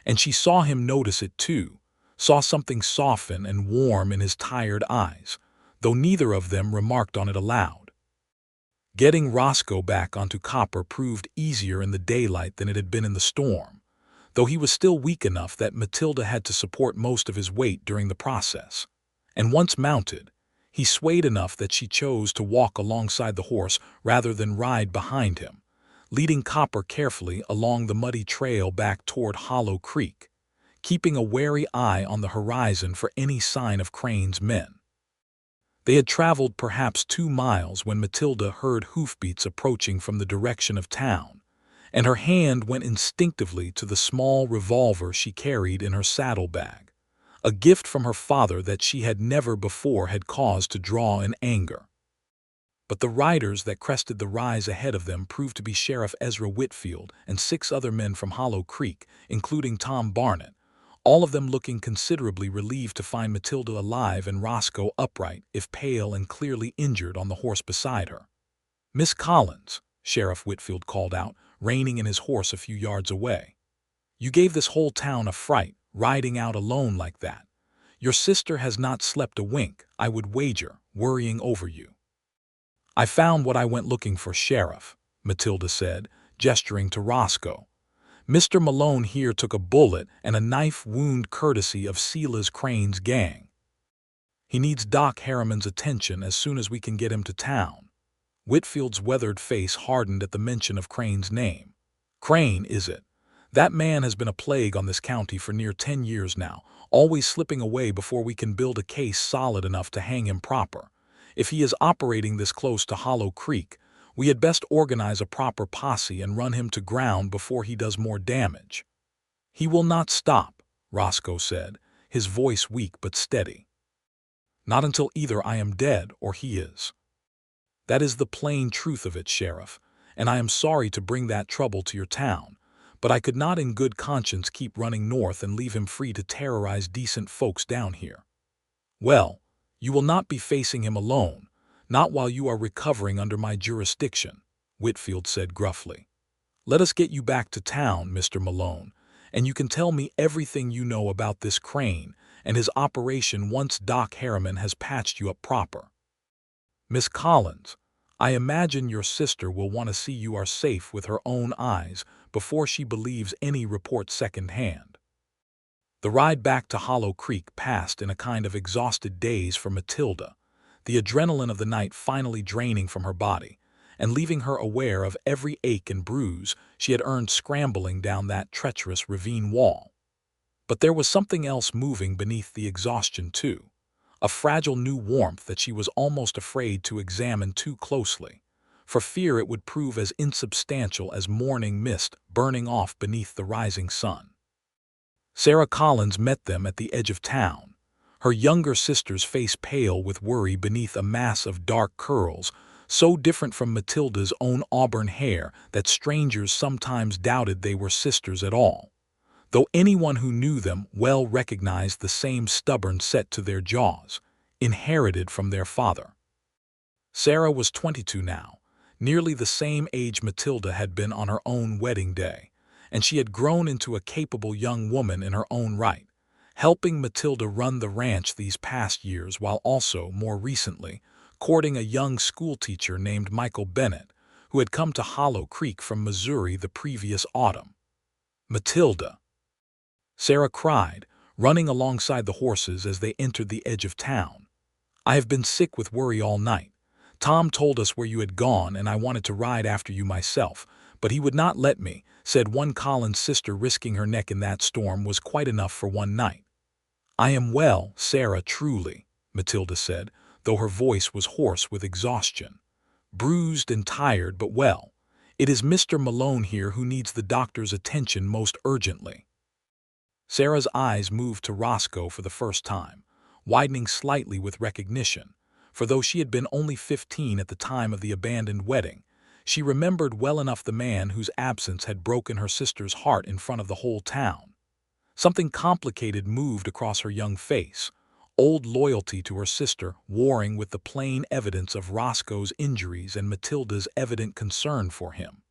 And she saw him notice it too, saw something soften and warm in his tired eyes, though neither of them remarked on it aloud. Getting Roscoe back onto Copper proved easier in the daylight than it had been in the storm, though he was still weak enough that Matilda had to support most of his weight during the process. And once mounted, he swayed enough that she chose to walk alongside the horse rather than ride behind him, leading Copper carefully along the muddy trail back toward Hollow Creek, keeping a wary eye on the horizon for any sign of Crane's men. They had traveled perhaps 2 miles when Matilda heard hoofbeats approaching from the direction of town, and her hand went instinctively to the small revolver she carried in her saddlebag, a gift from her father that she had never before had cause to draw in anger. But the riders that crested the rise ahead of them proved to be Sheriff Ezra Whitfield and 6 other men from Hollow Creek, including Tom Barnett, all of them looking considerably relieved to find Matilda alive and Roscoe upright, if pale and clearly injured, on the horse beside her. "Miss Collins," Sheriff Whitfield called out, reining in his horse a few yards away. "You gave this whole town a fright, riding out alone like that. Your sister has not slept a wink, I would wager, worrying over you." "I found what I went looking for, Sheriff," Matilda said, gesturing to Roscoe. "Mr. Malone here took a bullet and a knife wound courtesy of Sela's Crane's gang. He needs Doc Harriman's attention as soon as we can get him to town." Whitfield's weathered face hardened at the mention of Crane's name. "Crane, is it? That man has been a plague on this county for near 10 years now, always slipping away before we can build a case solid enough to hang him proper. If he is operating this close to Hollow Creek, we had best organize a proper posse and run him to ground before he does more damage." "He will not stop," Roscoe said, his voice weak but steady. "Not until either I am dead or he is." That is the plain truth of it, Sheriff, and I am sorry to bring that trouble to your town, but I could not in good conscience keep running north and leave him free to terrorize decent folks down here. Well, you will not be facing him alone, not while you are recovering under my jurisdiction, Whitfield said gruffly. Let us get you back to town, Mr. Malone, and you can tell me everything you know about this Crane and his operation once Doc Harriman has patched you up proper. Miss Collins, I imagine your sister will want to see you are safe with her own eyes before she believes any report secondhand. The ride back to Hollow Creek passed in a kind of exhausted daze for Matilda, the adrenaline of the night finally draining from her body and leaving her aware of every ache and bruise she had earned scrambling down that treacherous ravine wall. But there was something else moving beneath the exhaustion too, a fragile new warmth that she was almost afraid to examine too closely, for fear it would prove as insubstantial as morning mist burning off beneath the rising sun. Sarah Collins met them at the edge of town, her younger sister's face pale with worry beneath a mass of dark curls, so different from Matilda's own auburn hair that strangers sometimes doubted they were sisters at all, though anyone who knew them well recognized the same stubborn set to their jaws, inherited from their father. Sarah was 22 now, nearly the same age Matilda had been on her own wedding day, and she had grown into a capable young woman in her own right, helping Matilda run the ranch these past years while also, more recently, courting a young schoolteacher named Michael Bennett, who had come to Hollow Creek from Missouri the previous autumn. Matilda! Sarah cried, running alongside the horses as they entered the edge of town. I have been sick with worry all night. Tom told us where you had gone and I wanted to ride after you myself, but he would not let me, said one Collins sister. Risking her neck in that storm was quite enough for one night. I am well, Sarah, truly, Matilda said, though her voice was hoarse with exhaustion. Bruised and tired, but well. It is Mr. Malone here who needs the doctor's attention most urgently. Sarah's eyes moved to Roscoe for the first time, widening slightly with recognition, for though she had been only 15 at the time of the abandoned wedding, she remembered well enough the man whose absence had broken her sister's heart in front of the whole town. Something complicated moved across her young face, old loyalty to her sister warring with the plain evidence of Roscoe's injuries and Matilda's evident concern for him.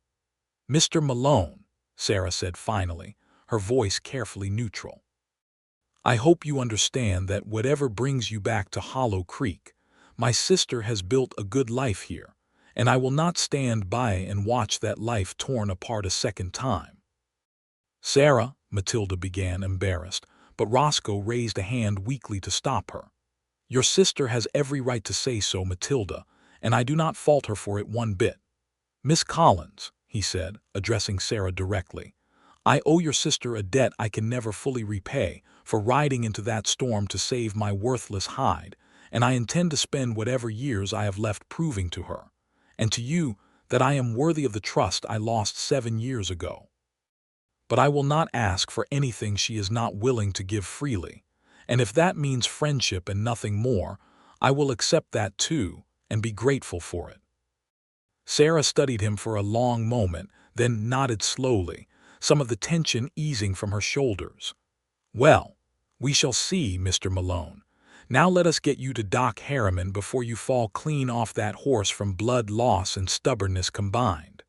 Mr. Malone, Sarah said finally, her voice carefully neutral. I hope you understand that whatever brings you back to Hollow Creek, my sister has built a good life here, and I will not stand by and watch that life torn apart a second time. Sarah, Matilda began, embarrassed, but Roscoe raised a hand weakly to stop her. Your sister has every right to say so, Matilda, and I do not fault her for it one bit. Miss Collins, he said, addressing Sarah directly, I owe your sister a debt I can never fully repay for riding into that storm to save my worthless hide, and I intend to spend whatever years I have left proving to her, and to you, that I am worthy of the trust I lost 7 years ago. But I will not ask for anything she is not willing to give freely, and if that means friendship and nothing more, I will accept that too and be grateful for it. Sarah studied him for a long moment, then nodded slowly, some of the tension easing from her shoulders. Well, we shall see, Mr. Malone. Now let us get you to Doc Harriman before you fall clean off that horse from blood loss and stubbornness combined.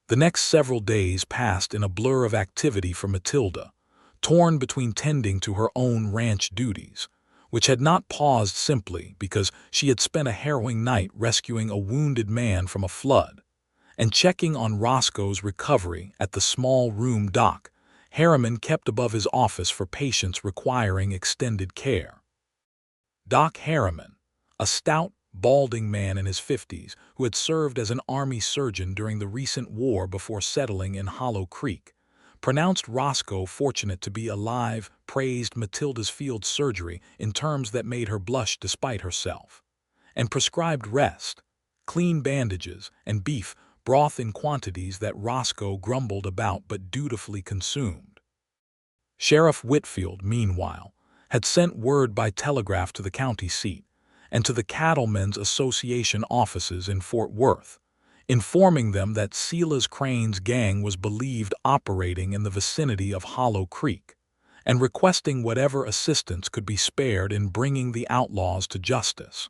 The next several days passed in a blur of activity for Matilda, torn between tending to her own ranch duties, which had not paused simply because she had spent a harrowing night rescuing a wounded man from a flood, and checking on Roscoe's recovery at the small room Doc Harriman kept above his office for patients requiring extended care. Doc Harriman, a stout, balding man in his 50s who had served as an army surgeon during the recent war before settling in Hollow Creek, pronounced Roscoe fortunate to be alive, praised Matilda's field surgery in terms that made her blush despite herself, and prescribed rest, clean bandages, and beef broth in quantities that Roscoe grumbled about but dutifully consumed. Sheriff Whitfield, meanwhile, had sent word by telegraph to the county seat, and to the Cattlemen's Association offices in Fort Worth, informing them that Silas Crane's gang was believed operating in the vicinity of Hollow Creek, and requesting whatever assistance could be spared in bringing the outlaws to justice.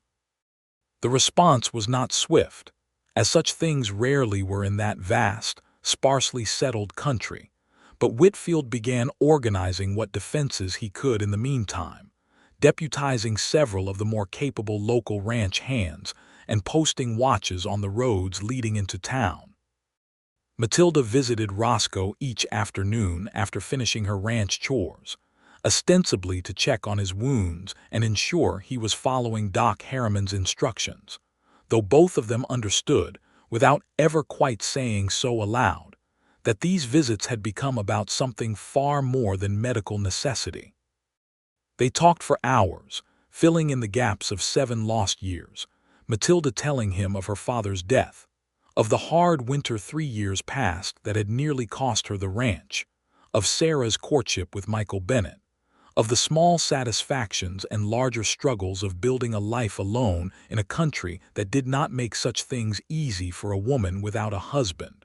The response was not swift, as such things rarely were in that vast, sparsely settled country, but Whitfield began organizing what defenses he could in the meantime, deputizing several of the more capable local ranch hands and posting watches on the roads leading into town. Matilda visited Roscoe each afternoon after finishing her ranch chores, ostensibly to check on his wounds and ensure he was following Doc Harriman's instructions, though both of them understood, without ever quite saying so aloud, that these visits had become about something far more than medical necessity. They talked for hours, filling in the gaps of 7 lost years, Matilda telling him of her father's death, of the hard winter 3 years past that had nearly cost her the ranch, of Sarah's courtship with Michael Bennett, of the small satisfactions and larger struggles of building a life alone in a country that did not make such things easy for a woman without a husband.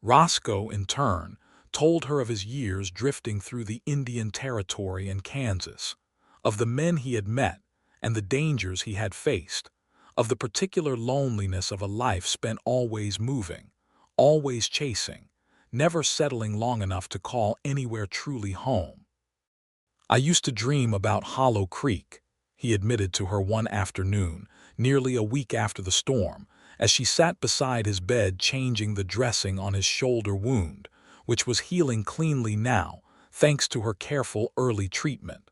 Roscoe, in turn, told her of his years drifting through the Indian Territory and Kansas, of the men he had met and the dangers he had faced, of the particular loneliness of a life spent always moving, always chasing, never settling long enough to call anywhere truly home. "I used to dream about Hollow Creek," he admitted to her one afternoon, nearly a week after the storm, as she sat beside his bed changing the dressing on his shoulder wound, which was healing cleanly now, thanks to her careful early treatment.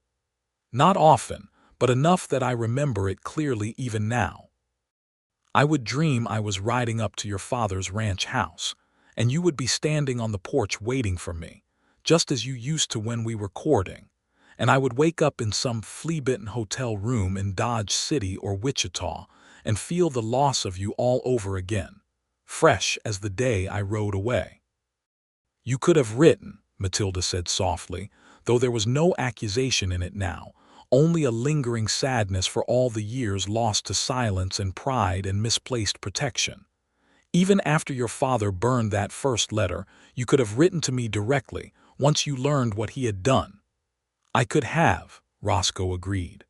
"Not often, but enough that I remember it clearly even now. I would dream I was riding up to your father's ranch house, and you would be standing on the porch waiting for me, just as you used to when we were courting, and I would wake up in some flea-bitten hotel room in Dodge City or Wichita and feel the loss of you all over again, fresh as the day I rode away." "You could have written," Matilda said softly, though there was no accusation in it now, only a lingering sadness for all the years lost to silence and pride and misplaced protection. "Even after your father burned that first letter, you could have written to me directly, once you learned what he had done." "I could have," Roscoe agreed.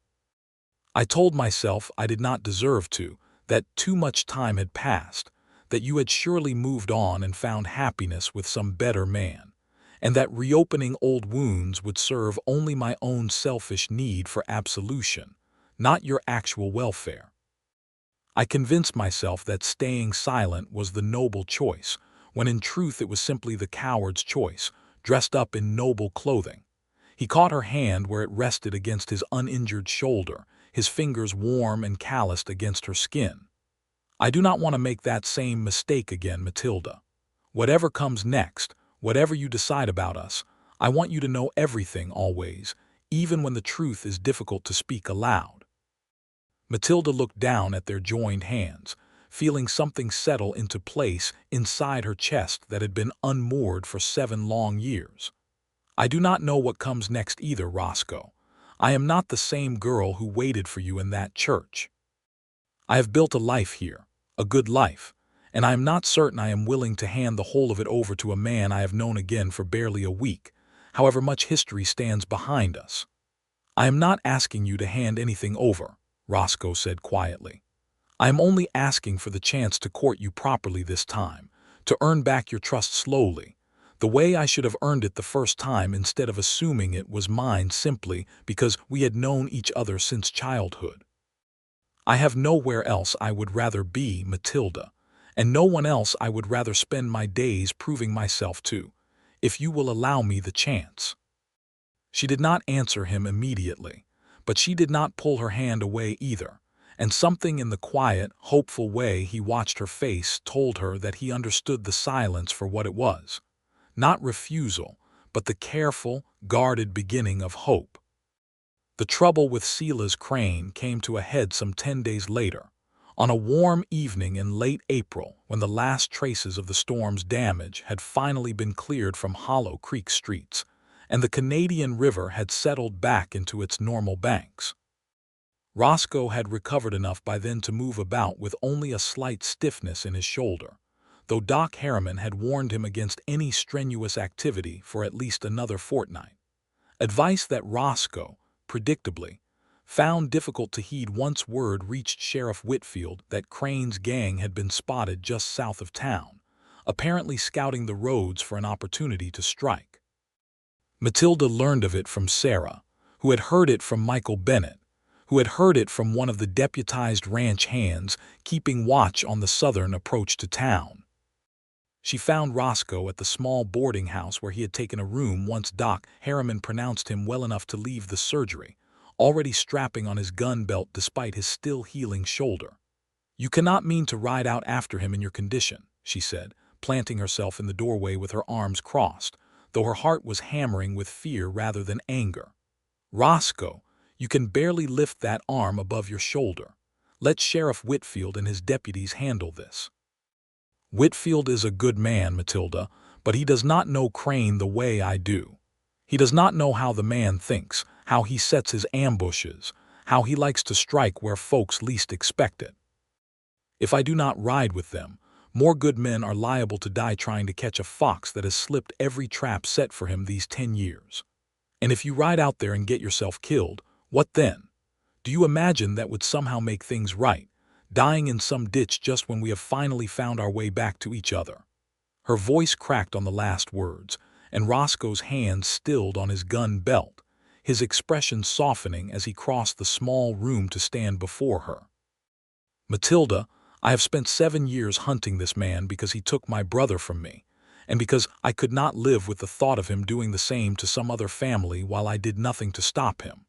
"I told myself I did not deserve to, that too much time had passed, that you had surely moved on and found happiness with some better man, and that reopening old wounds would serve only my own selfish need for absolution, not your actual welfare. I convinced myself that staying silent was the noble choice, when in truth it was simply the coward's choice, dressed up in noble clothing." He caught her hand where it rested against his uninjured shoulder, his fingers warm and calloused against her skin. "I do not want to make that same mistake again, Matilda. Whatever comes next, whatever you decide about us, I want you to know everything always, even when the truth is difficult to speak aloud." Matilda looked down at their joined hands, feeling something settle into place inside her chest that had been unmoored for 7 long years. "I do not know what comes next either, Roscoe. I am not the same girl who waited for you in that church. I have built a life here, a good life, and I am not certain I am willing to hand the whole of it over to a man I have known again for barely a week, however much history stands behind us." "I am not asking you to hand anything over," Roscoe said quietly. "I am only asking for the chance to court you properly this time, to earn back your trust slowly, the way I should have earned it the first time instead of assuming it was mine simply because we had known each other since childhood. I have nowhere else I would rather be, Matilda, and no one else I would rather spend my days proving myself to, if you will allow me the chance." She did not answer him immediately, but she did not pull her hand away either, and something in the quiet, hopeful way he watched her face told her that he understood the silence for what it was. Not refusal, but the careful, guarded beginning of hope. The trouble with Silas Crane came to a head some 10 days later, on a warm evening in late April when the last traces of the storm's damage had finally been cleared from Hollow Creek streets, and the Canadian River had settled back into its normal banks. Roscoe had recovered enough by then to move about with only a slight stiffness in his shoulder, though Doc Harriman had warned him against any strenuous activity for at least another fortnight. Advice that Roscoe, predictably, found difficult to heed once word reached Sheriff Whitfield that Crane's gang had been spotted just south of town, apparently scouting the roads for an opportunity to strike. Matilda learned of it from Sarah, who had heard it from Michael Bennett, who had heard it from one of the deputized ranch hands keeping watch on the southern approach to town. She found Roscoe at the small boarding house where he had taken a room once Doc Harriman pronounced him well enough to leave the surgery, already strapping on his gun belt despite his still healing shoulder. "You cannot mean to ride out after him in your condition," she said, planting herself in the doorway with her arms crossed, though her heart was hammering with fear rather than anger. "Roscoe, you can barely lift that arm above your shoulder. Let Sheriff Whitfield and his deputies handle this." "Whitfield is a good man, Matilda, but he does not know Crane the way I do. He does not know how the man thinks, how he sets his ambushes, how he likes to strike where folks least expect it. If I do not ride with them, more good men are liable to die trying to catch a fox that has slipped every trap set for him these 10 years. And if you ride out there and get yourself killed, what then? Do you imagine that would somehow make things right, dying in some ditch just when we have finally found our way back to each other?" Her voice cracked on the last words, and Roscoe's hands stilled on his gun belt, his expression softening as he crossed the small room to stand before her. "Matilda, I have spent 7 years hunting this man because he took my brother from me, and because I could not live with the thought of him doing the same to some other family while I did nothing to stop him.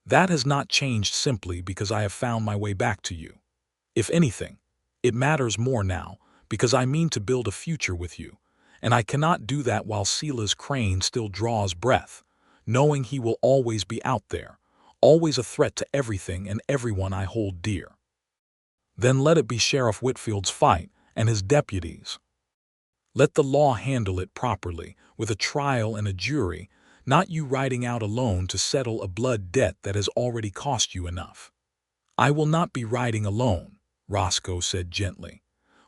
That has not changed simply because I have found my way back to you. If anything, it matters more now because I mean to build a future with you, and I cannot do that while Silas Crane still draws breath, knowing he will always be out there, always a threat to everything and everyone I hold dear. Then let it be Sheriff Whitfield's fight and his deputies. Let the law handle it properly, with a trial and a jury, not you riding out alone to settle a blood debt that has already cost you enough." "I will not be riding alone," Roscoe said gently.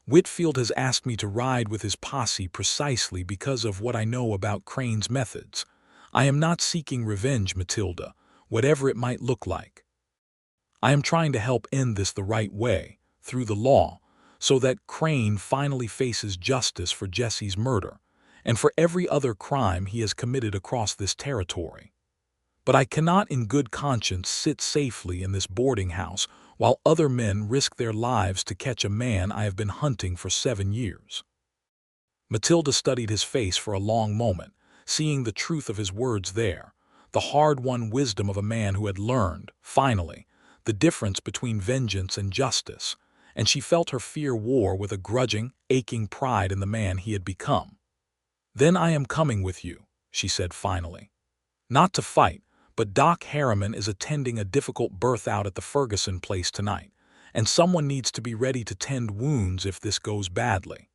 "Whitfield has asked me to ride with his posse precisely because of what I know about Crane's methods. I am not seeking revenge, Matilda, whatever it might look like. I am trying to help end this the right way, through the law, so that Crane finally faces justice for Jesse's murder and for every other crime he has committed across this territory. But I cannot in good conscience sit safely in this boarding house while other men risk their lives to catch a man I have been hunting for 7 years." Matilda studied his face for a long moment, seeing the truth of his words there, the hard-won wisdom of a man who had learned, finally, the difference between vengeance and justice, and she felt her fear war with a grudging, aching pride in the man he had become. "Then I am coming with you," she said finally. "Not to fight, but Doc Harriman is attending a difficult birth out at the Ferguson place tonight, and someone needs to be ready to tend wounds if this goes badly.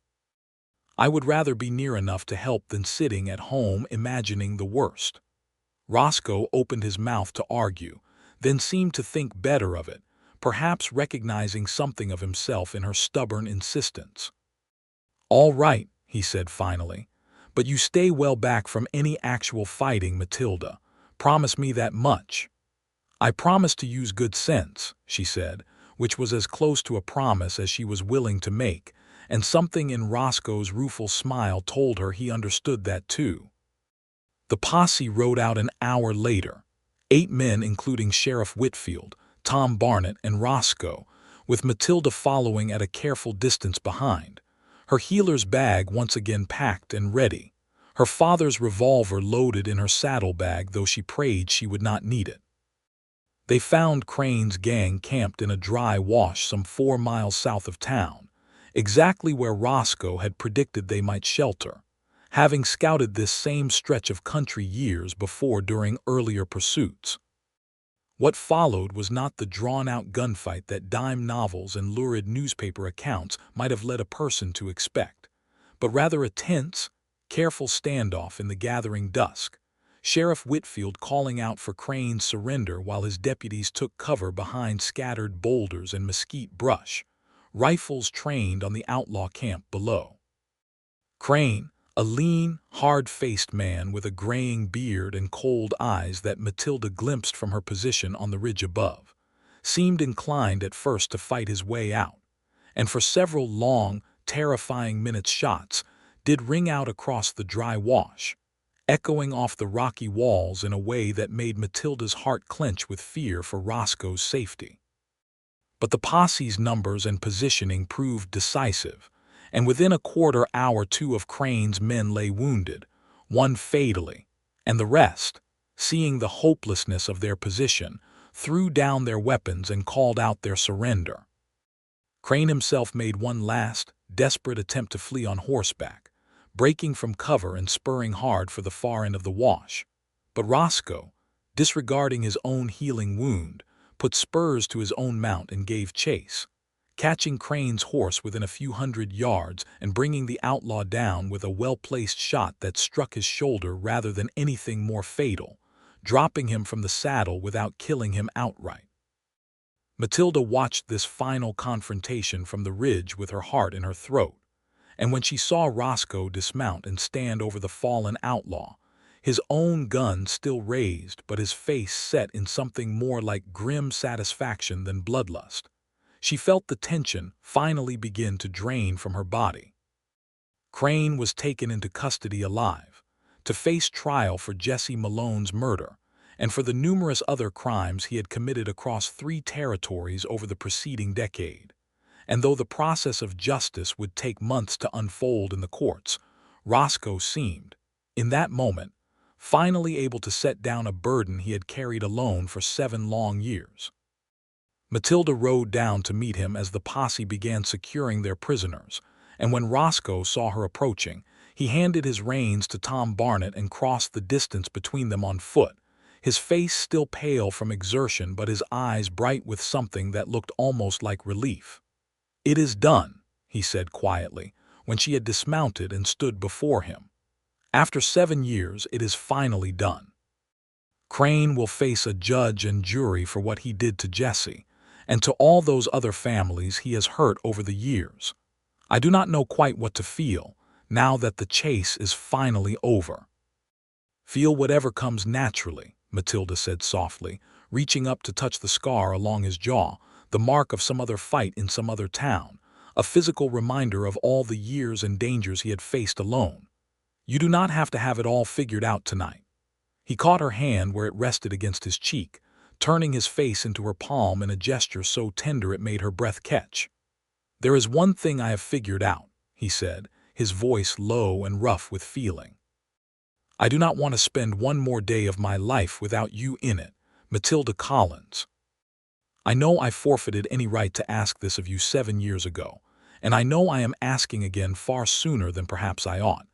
I would rather be near enough to help than sitting at home imagining the worst." Roscoe opened his mouth to argue, then seemed to think better of it, perhaps recognizing something of himself in her stubborn insistence. "All right," he said finally, "but you stay well back from any actual fighting, Matilda. Promise me that much." "I promise to use good sense," she said, which was as close to a promise as she was willing to make, and something in Roscoe's rueful smile told her he understood that too. The posse rode out an hour later, 8 men including Sheriff Whitfield, Tom Barnett, and Roscoe, with Matilda following at a careful distance behind, her healer's bag once again packed and ready, her father's revolver loaded in her saddlebag, though she prayed she would not need it. They found Crane's gang camped in a dry wash some 4 miles south of town, exactly where Roscoe had predicted they might shelter, having scouted this same stretch of country years before during earlier pursuits. What followed was not the drawn-out gunfight that dime novels and lurid newspaper accounts might have led a person to expect, but rather a tense, careful standoff in the gathering dusk, Sheriff Whitfield calling out for Crane's surrender while his deputies took cover behind scattered boulders and mesquite brush, rifles trained on the outlaw camp below. Crane, a lean, hard-faced man with a graying beard and cold eyes that Matilda glimpsed from her position on the ridge above, seemed inclined at first to fight his way out, and for several long, terrifying minutes shots did ring out across the dry wash, echoing off the rocky walls in a way that made Matilda's heart clench with fear for Roscoe's safety. But the posse's numbers and positioning proved decisive, and within a quarter hour 2 of Crane's men lay wounded, one fatally, and the rest, seeing the hopelessness of their position, threw down their weapons and called out their surrender. Crane himself made one last, desperate attempt to flee on horseback, breaking from cover and spurring hard for the far end of the wash. But Roscoe, disregarding his own healing wound, put spurs to his own mount and gave chase, catching Crane's horse within a few hundred yards and bringing the outlaw down with a well-placed shot that struck his shoulder rather than anything more fatal, dropping him from the saddle without killing him outright. Matilda watched this final confrontation from the ridge with her heart in her throat, and when she saw Roscoe dismount and stand over the fallen outlaw, his own gun still raised but his face set in something more like grim satisfaction than bloodlust, she felt the tension finally begin to drain from her body. Crane was taken into custody alive, to face trial for Jesse Malone's murder, and for the numerous other crimes he had committed across 3 territories over the preceding decade. And though the process of justice would take months to unfold in the courts, Roscoe seemed, in that moment, finally able to set down a burden he had carried alone for 7 long years. Matilda rode down to meet him as the posse began securing their prisoners, and when Roscoe saw her approaching, he handed his reins to Tom Barnett and crossed the distance between them on foot, his face still pale from exertion but his eyes bright with something that looked almost like relief. "It is done," he said quietly, when she had dismounted and stood before him. "After 7 years, it is finally done. Crane will face a judge and jury for what he did to Jesse, and to all those other families he has hurt over the years. I do not know quite what to feel, now that the chase is finally over." "Feel whatever comes naturally," Matilda said softly, reaching up to touch the scar along his jaw, the mark of some other fight in some other town, a physical reminder of all the years and dangers he had faced alone. "You do not have to have it all figured out tonight." He caught her hand where it rested against his cheek, turning his face into her palm in a gesture so tender it made her breath catch. "There is one thing I have figured out," he said, his voice low and rough with feeling. "I do not want to spend one more day of my life without you in it, Matilda Collins. I know I forfeited any right to ask this of you 7 years ago, and I know I am asking again far sooner than perhaps I ought,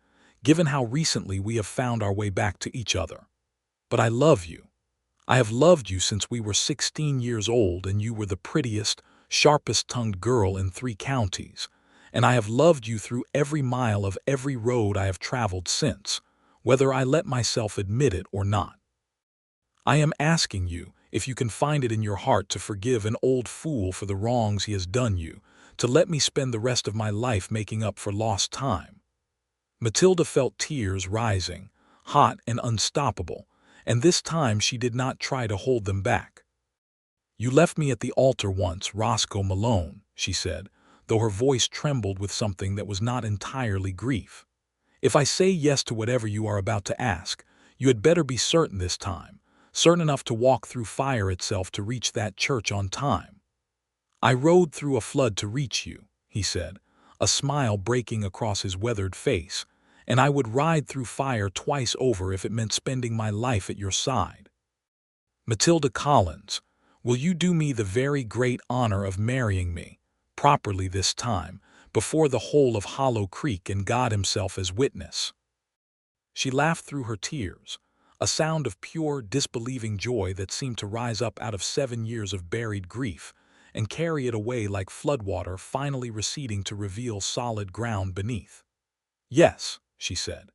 given how recently we have found our way back to each other. But I love you. I have loved you since we were 16 years old and you were the prettiest, sharpest-tongued girl in 3 counties, and I have loved you through every mile of every road I have traveled since, whether I let myself admit it or not. I am asking you, if you can find it in your heart to forgive an old fool for the wrongs he has done you, to let me spend the rest of my life making up for lost time." Matilda felt tears rising, hot and unstoppable, and this time she did not try to hold them back. "You left me at the altar once, Roscoe Malone," she said, though her voice trembled with something that was not entirely grief. "If I say yes to whatever you are about to ask, you had better be certain this time, certain enough to walk through fire itself to reach that church on time." "I rode through a flood to reach you," he said, a smile breaking across his weathered face, "and I would ride through fire twice over if it meant spending my life at your side. Matilda Collins, will you do me the very great honor of marrying me, properly this time, before the whole of Hollow Creek and God himself as witness?" She laughed through her tears, a sound of pure, disbelieving joy that seemed to rise up out of 7 years of buried grief and carry it away like floodwater finally receding to reveal solid ground beneath. "Yes," she said.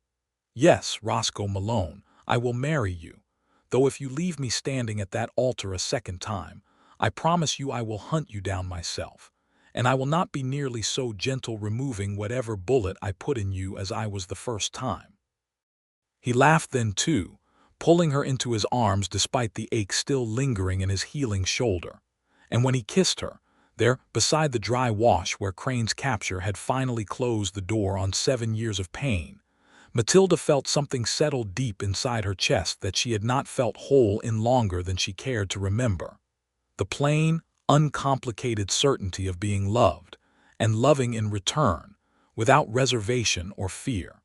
"Yes, Roscoe Malone, I will marry you, though if you leave me standing at that altar a second time, I promise you I will hunt you down myself, and I will not be nearly so gentle removing whatever bullet I put in you as I was the first time." He laughed then too, pulling her into his arms despite the ache still lingering in his healing shoulder. And when he kissed her, there, beside the dry wash where Crane's capture had finally closed the door on 7 years of pain, Matilda felt something settle deep inside her chest that she had not felt whole in longer than she cared to remember. The plain, uncomplicated certainty of being loved, and loving in return, without reservation or fear.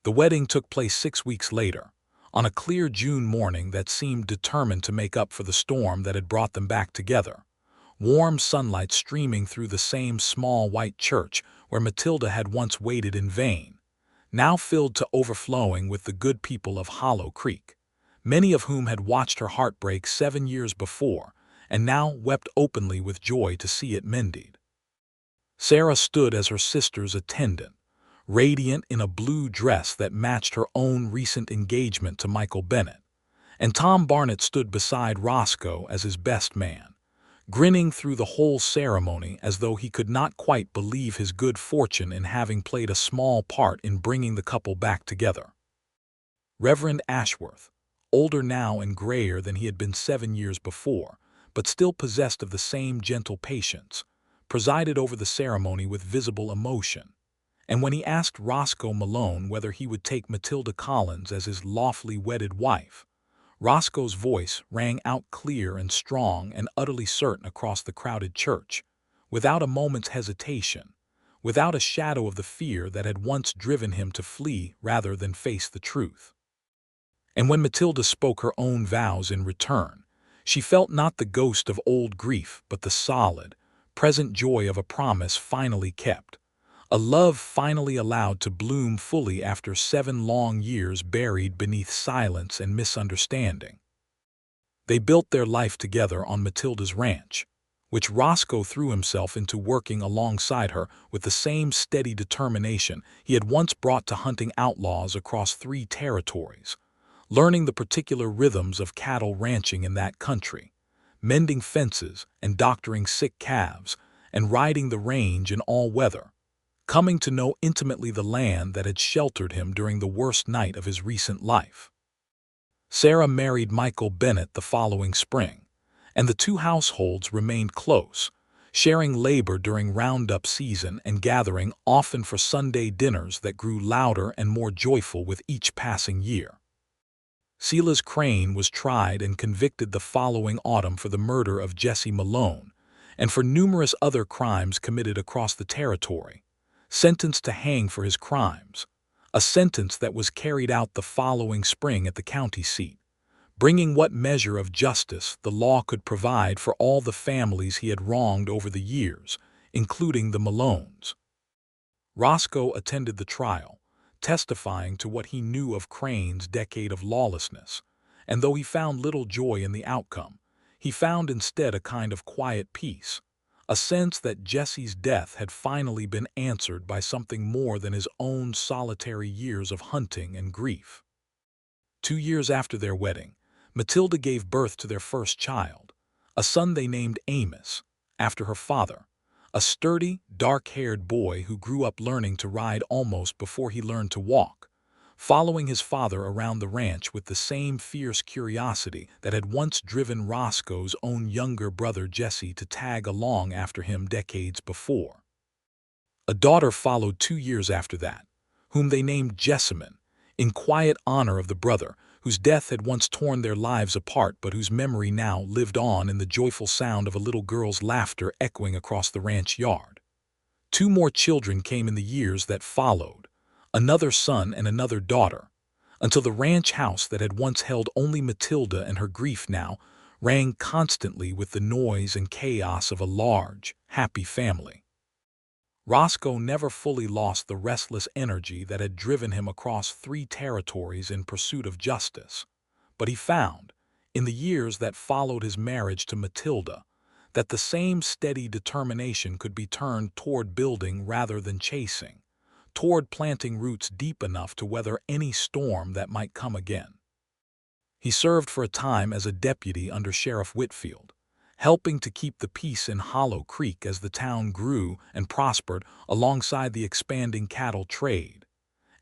The wedding took place 6 weeks later, on a clear June morning that seemed determined to make up for the storm that had brought them back together. Warm sunlight streaming through the same small white church where Matilda had once waited in vain, now filled to overflowing with the good people of Hollow Creek, many of whom had watched her heartbreak 7 years before, and now wept openly with joy to see it mended. Sarah stood as her sister's attendant, radiant in a blue dress that matched her own recent engagement to Michael Bennet, and Tom Barnett stood beside Roscoe as his best man, grinning through the whole ceremony as though he could not quite believe his good fortune in having played a small part in bringing the couple back together. Reverend Ashworth, older now and grayer than he had been 7 years before, but still possessed of the same gentle patience, presided over the ceremony with visible emotion. And when he asked Roscoe Malone whether he would take Matilda Collins as his lawfully wedded wife, Roscoe's voice rang out clear and strong and utterly certain across the crowded church, without a moment's hesitation, without a shadow of the fear that had once driven him to flee rather than face the truth. And when Matilda spoke her own vows in return, she felt not the ghost of old grief but the solid, present joy of a promise finally kept, a love finally allowed to bloom fully after 7 long years buried beneath silence and misunderstanding. They built their life together on Matilda's ranch, which Roscoe threw himself into working alongside her with the same steady determination he had once brought to hunting outlaws across 3 territories, learning the particular rhythms of cattle ranching in that country, mending fences and doctoring sick calves, and riding the range in all weather, coming to know intimately the land that had sheltered him during the worst night of his recent life. Sarah married Michael Bennet the following spring, and the 2 households remained close, sharing labor during roundup season and gathering often for Sunday dinners that grew louder and more joyful with each passing year. Silas Crane was tried and convicted the following autumn for the murder of Jesse Malone, and for numerous other crimes committed across the territory, sentenced to hang for his crimes, a sentence that was carried out the following spring at the county seat, bringing what measure of justice the law could provide for all the families he had wronged over the years, including the Malones. Roscoe attended the trial, testifying to what he knew of Crane's decade of lawlessness, and though he found little joy in the outcome, he found instead a kind of quiet peace, a sense that Jesse's death had finally been answered by something more than his own solitary years of hunting and grief. 2 years after their wedding, Matilda gave birth to their first child, a son they named Amos, after her father, a sturdy, dark-haired boy who grew up learning to ride almost before he learned to walk, following his father around the ranch with the same fierce curiosity that had once driven Roscoe's own younger brother Jesse to tag along after him decades before. A daughter followed 2 years after that, whom they named Jessamine, in quiet honor of the brother whose death had once torn their lives apart but whose memory now lived on in the joyful sound of a little girl's laughter echoing across the ranch yard. 2 more children came in the years that followed, another son and another daughter, until the ranch house that had once held only Matilda and her grief now rang constantly with the noise and chaos of a large, happy family. Roscoe never fully lost the restless energy that had driven him across 3 territories in pursuit of justice, but he found, in the years that followed his marriage to Matilda, that the same steady determination could be turned toward building rather than chasing, toward planting roots deep enough to weather any storm that might come again. He served for a time as a deputy under Sheriff Whitfield, helping to keep the peace in Hollow Creek as the town grew and prospered alongside the expanding cattle trade.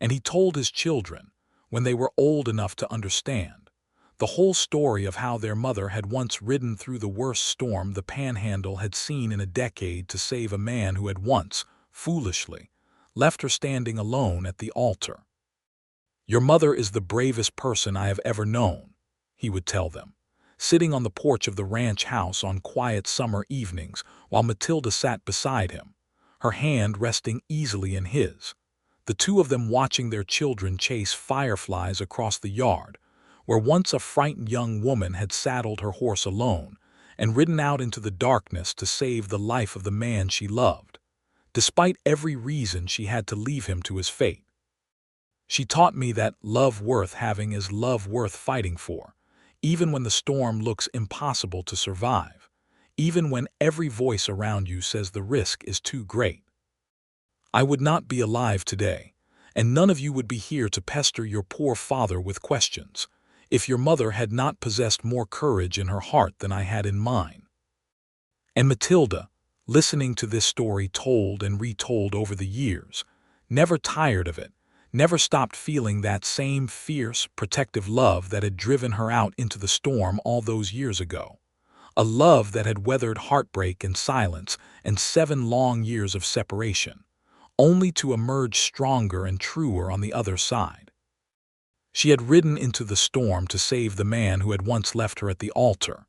And he told his children, when they were old enough to understand, the whole story of how their mother had once ridden through the worst storm the Panhandle had seen in a decade to save a man who had once, foolishly, left her standing alone at the altar. "Your mother is the bravest person I have ever known," he would tell them, sitting on the porch of the ranch house on quiet summer evenings while Matilda sat beside him, her hand resting easily in his, the two of them watching their children chase fireflies across the yard, where once a frightened young woman had saddled her horse alone and ridden out into the darkness to save the life of the man she loved, despite every reason she had to leave him to his fate. "She taught me that love worth having is love worth fighting for, even when the storm looks impossible to survive, even when every voice around you says the risk is too great. I would not be alive today, and none of you would be here to pester your poor father with questions, if your mother had not possessed more courage in her heart than I had in mine." And Matilda, listening to this story told and retold over the years, never tired of it, never stopped feeling that same fierce, protective love that had driven her out into the storm all those years ago. A love that had weathered heartbreak and silence and 7 long years of separation, only to emerge stronger and truer on the other side. She had ridden into the storm to save the man who had once left her at the altar,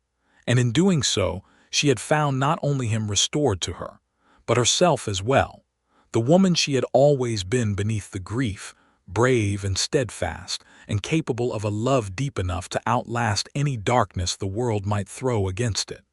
and in doing so, she had found not only him restored to her, but herself as well, the woman she had always been beneath the grief, brave and steadfast, and capable of a love deep enough to outlast any darkness the world might throw against it.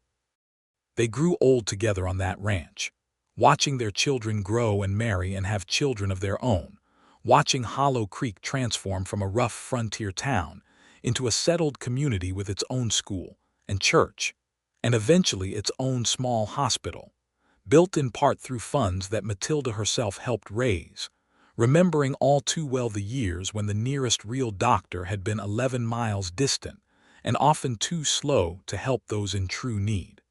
They grew old together on that ranch, watching their children grow and marry and have children of their own, watching Hollow Creek transform from a rough frontier town into a settled community with its own school and church, and eventually its own small hospital, built in part through funds that Matilda herself helped raise, remembering all too well the years when the nearest real doctor had been 11 miles distant and often too slow to help those in true need.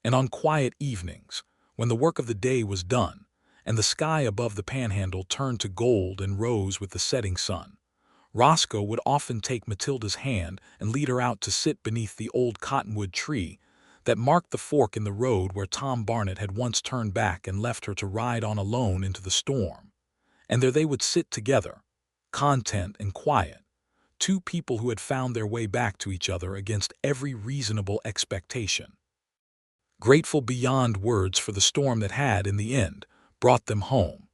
And on quiet evenings, when the work of the day was done, and the sky above the Panhandle turned to gold and rose with the setting sun, Roscoe would often take Matilda's hand and lead her out to sit beneath the old cottonwood tree that marked the fork in the road where Tom Barnett had once turned back and left her to ride on alone into the storm. And there they would sit together, content and quiet, two people who had found their way back to each other against every reasonable expectation, grateful beyond words for the storm that had, in the end, brought them home.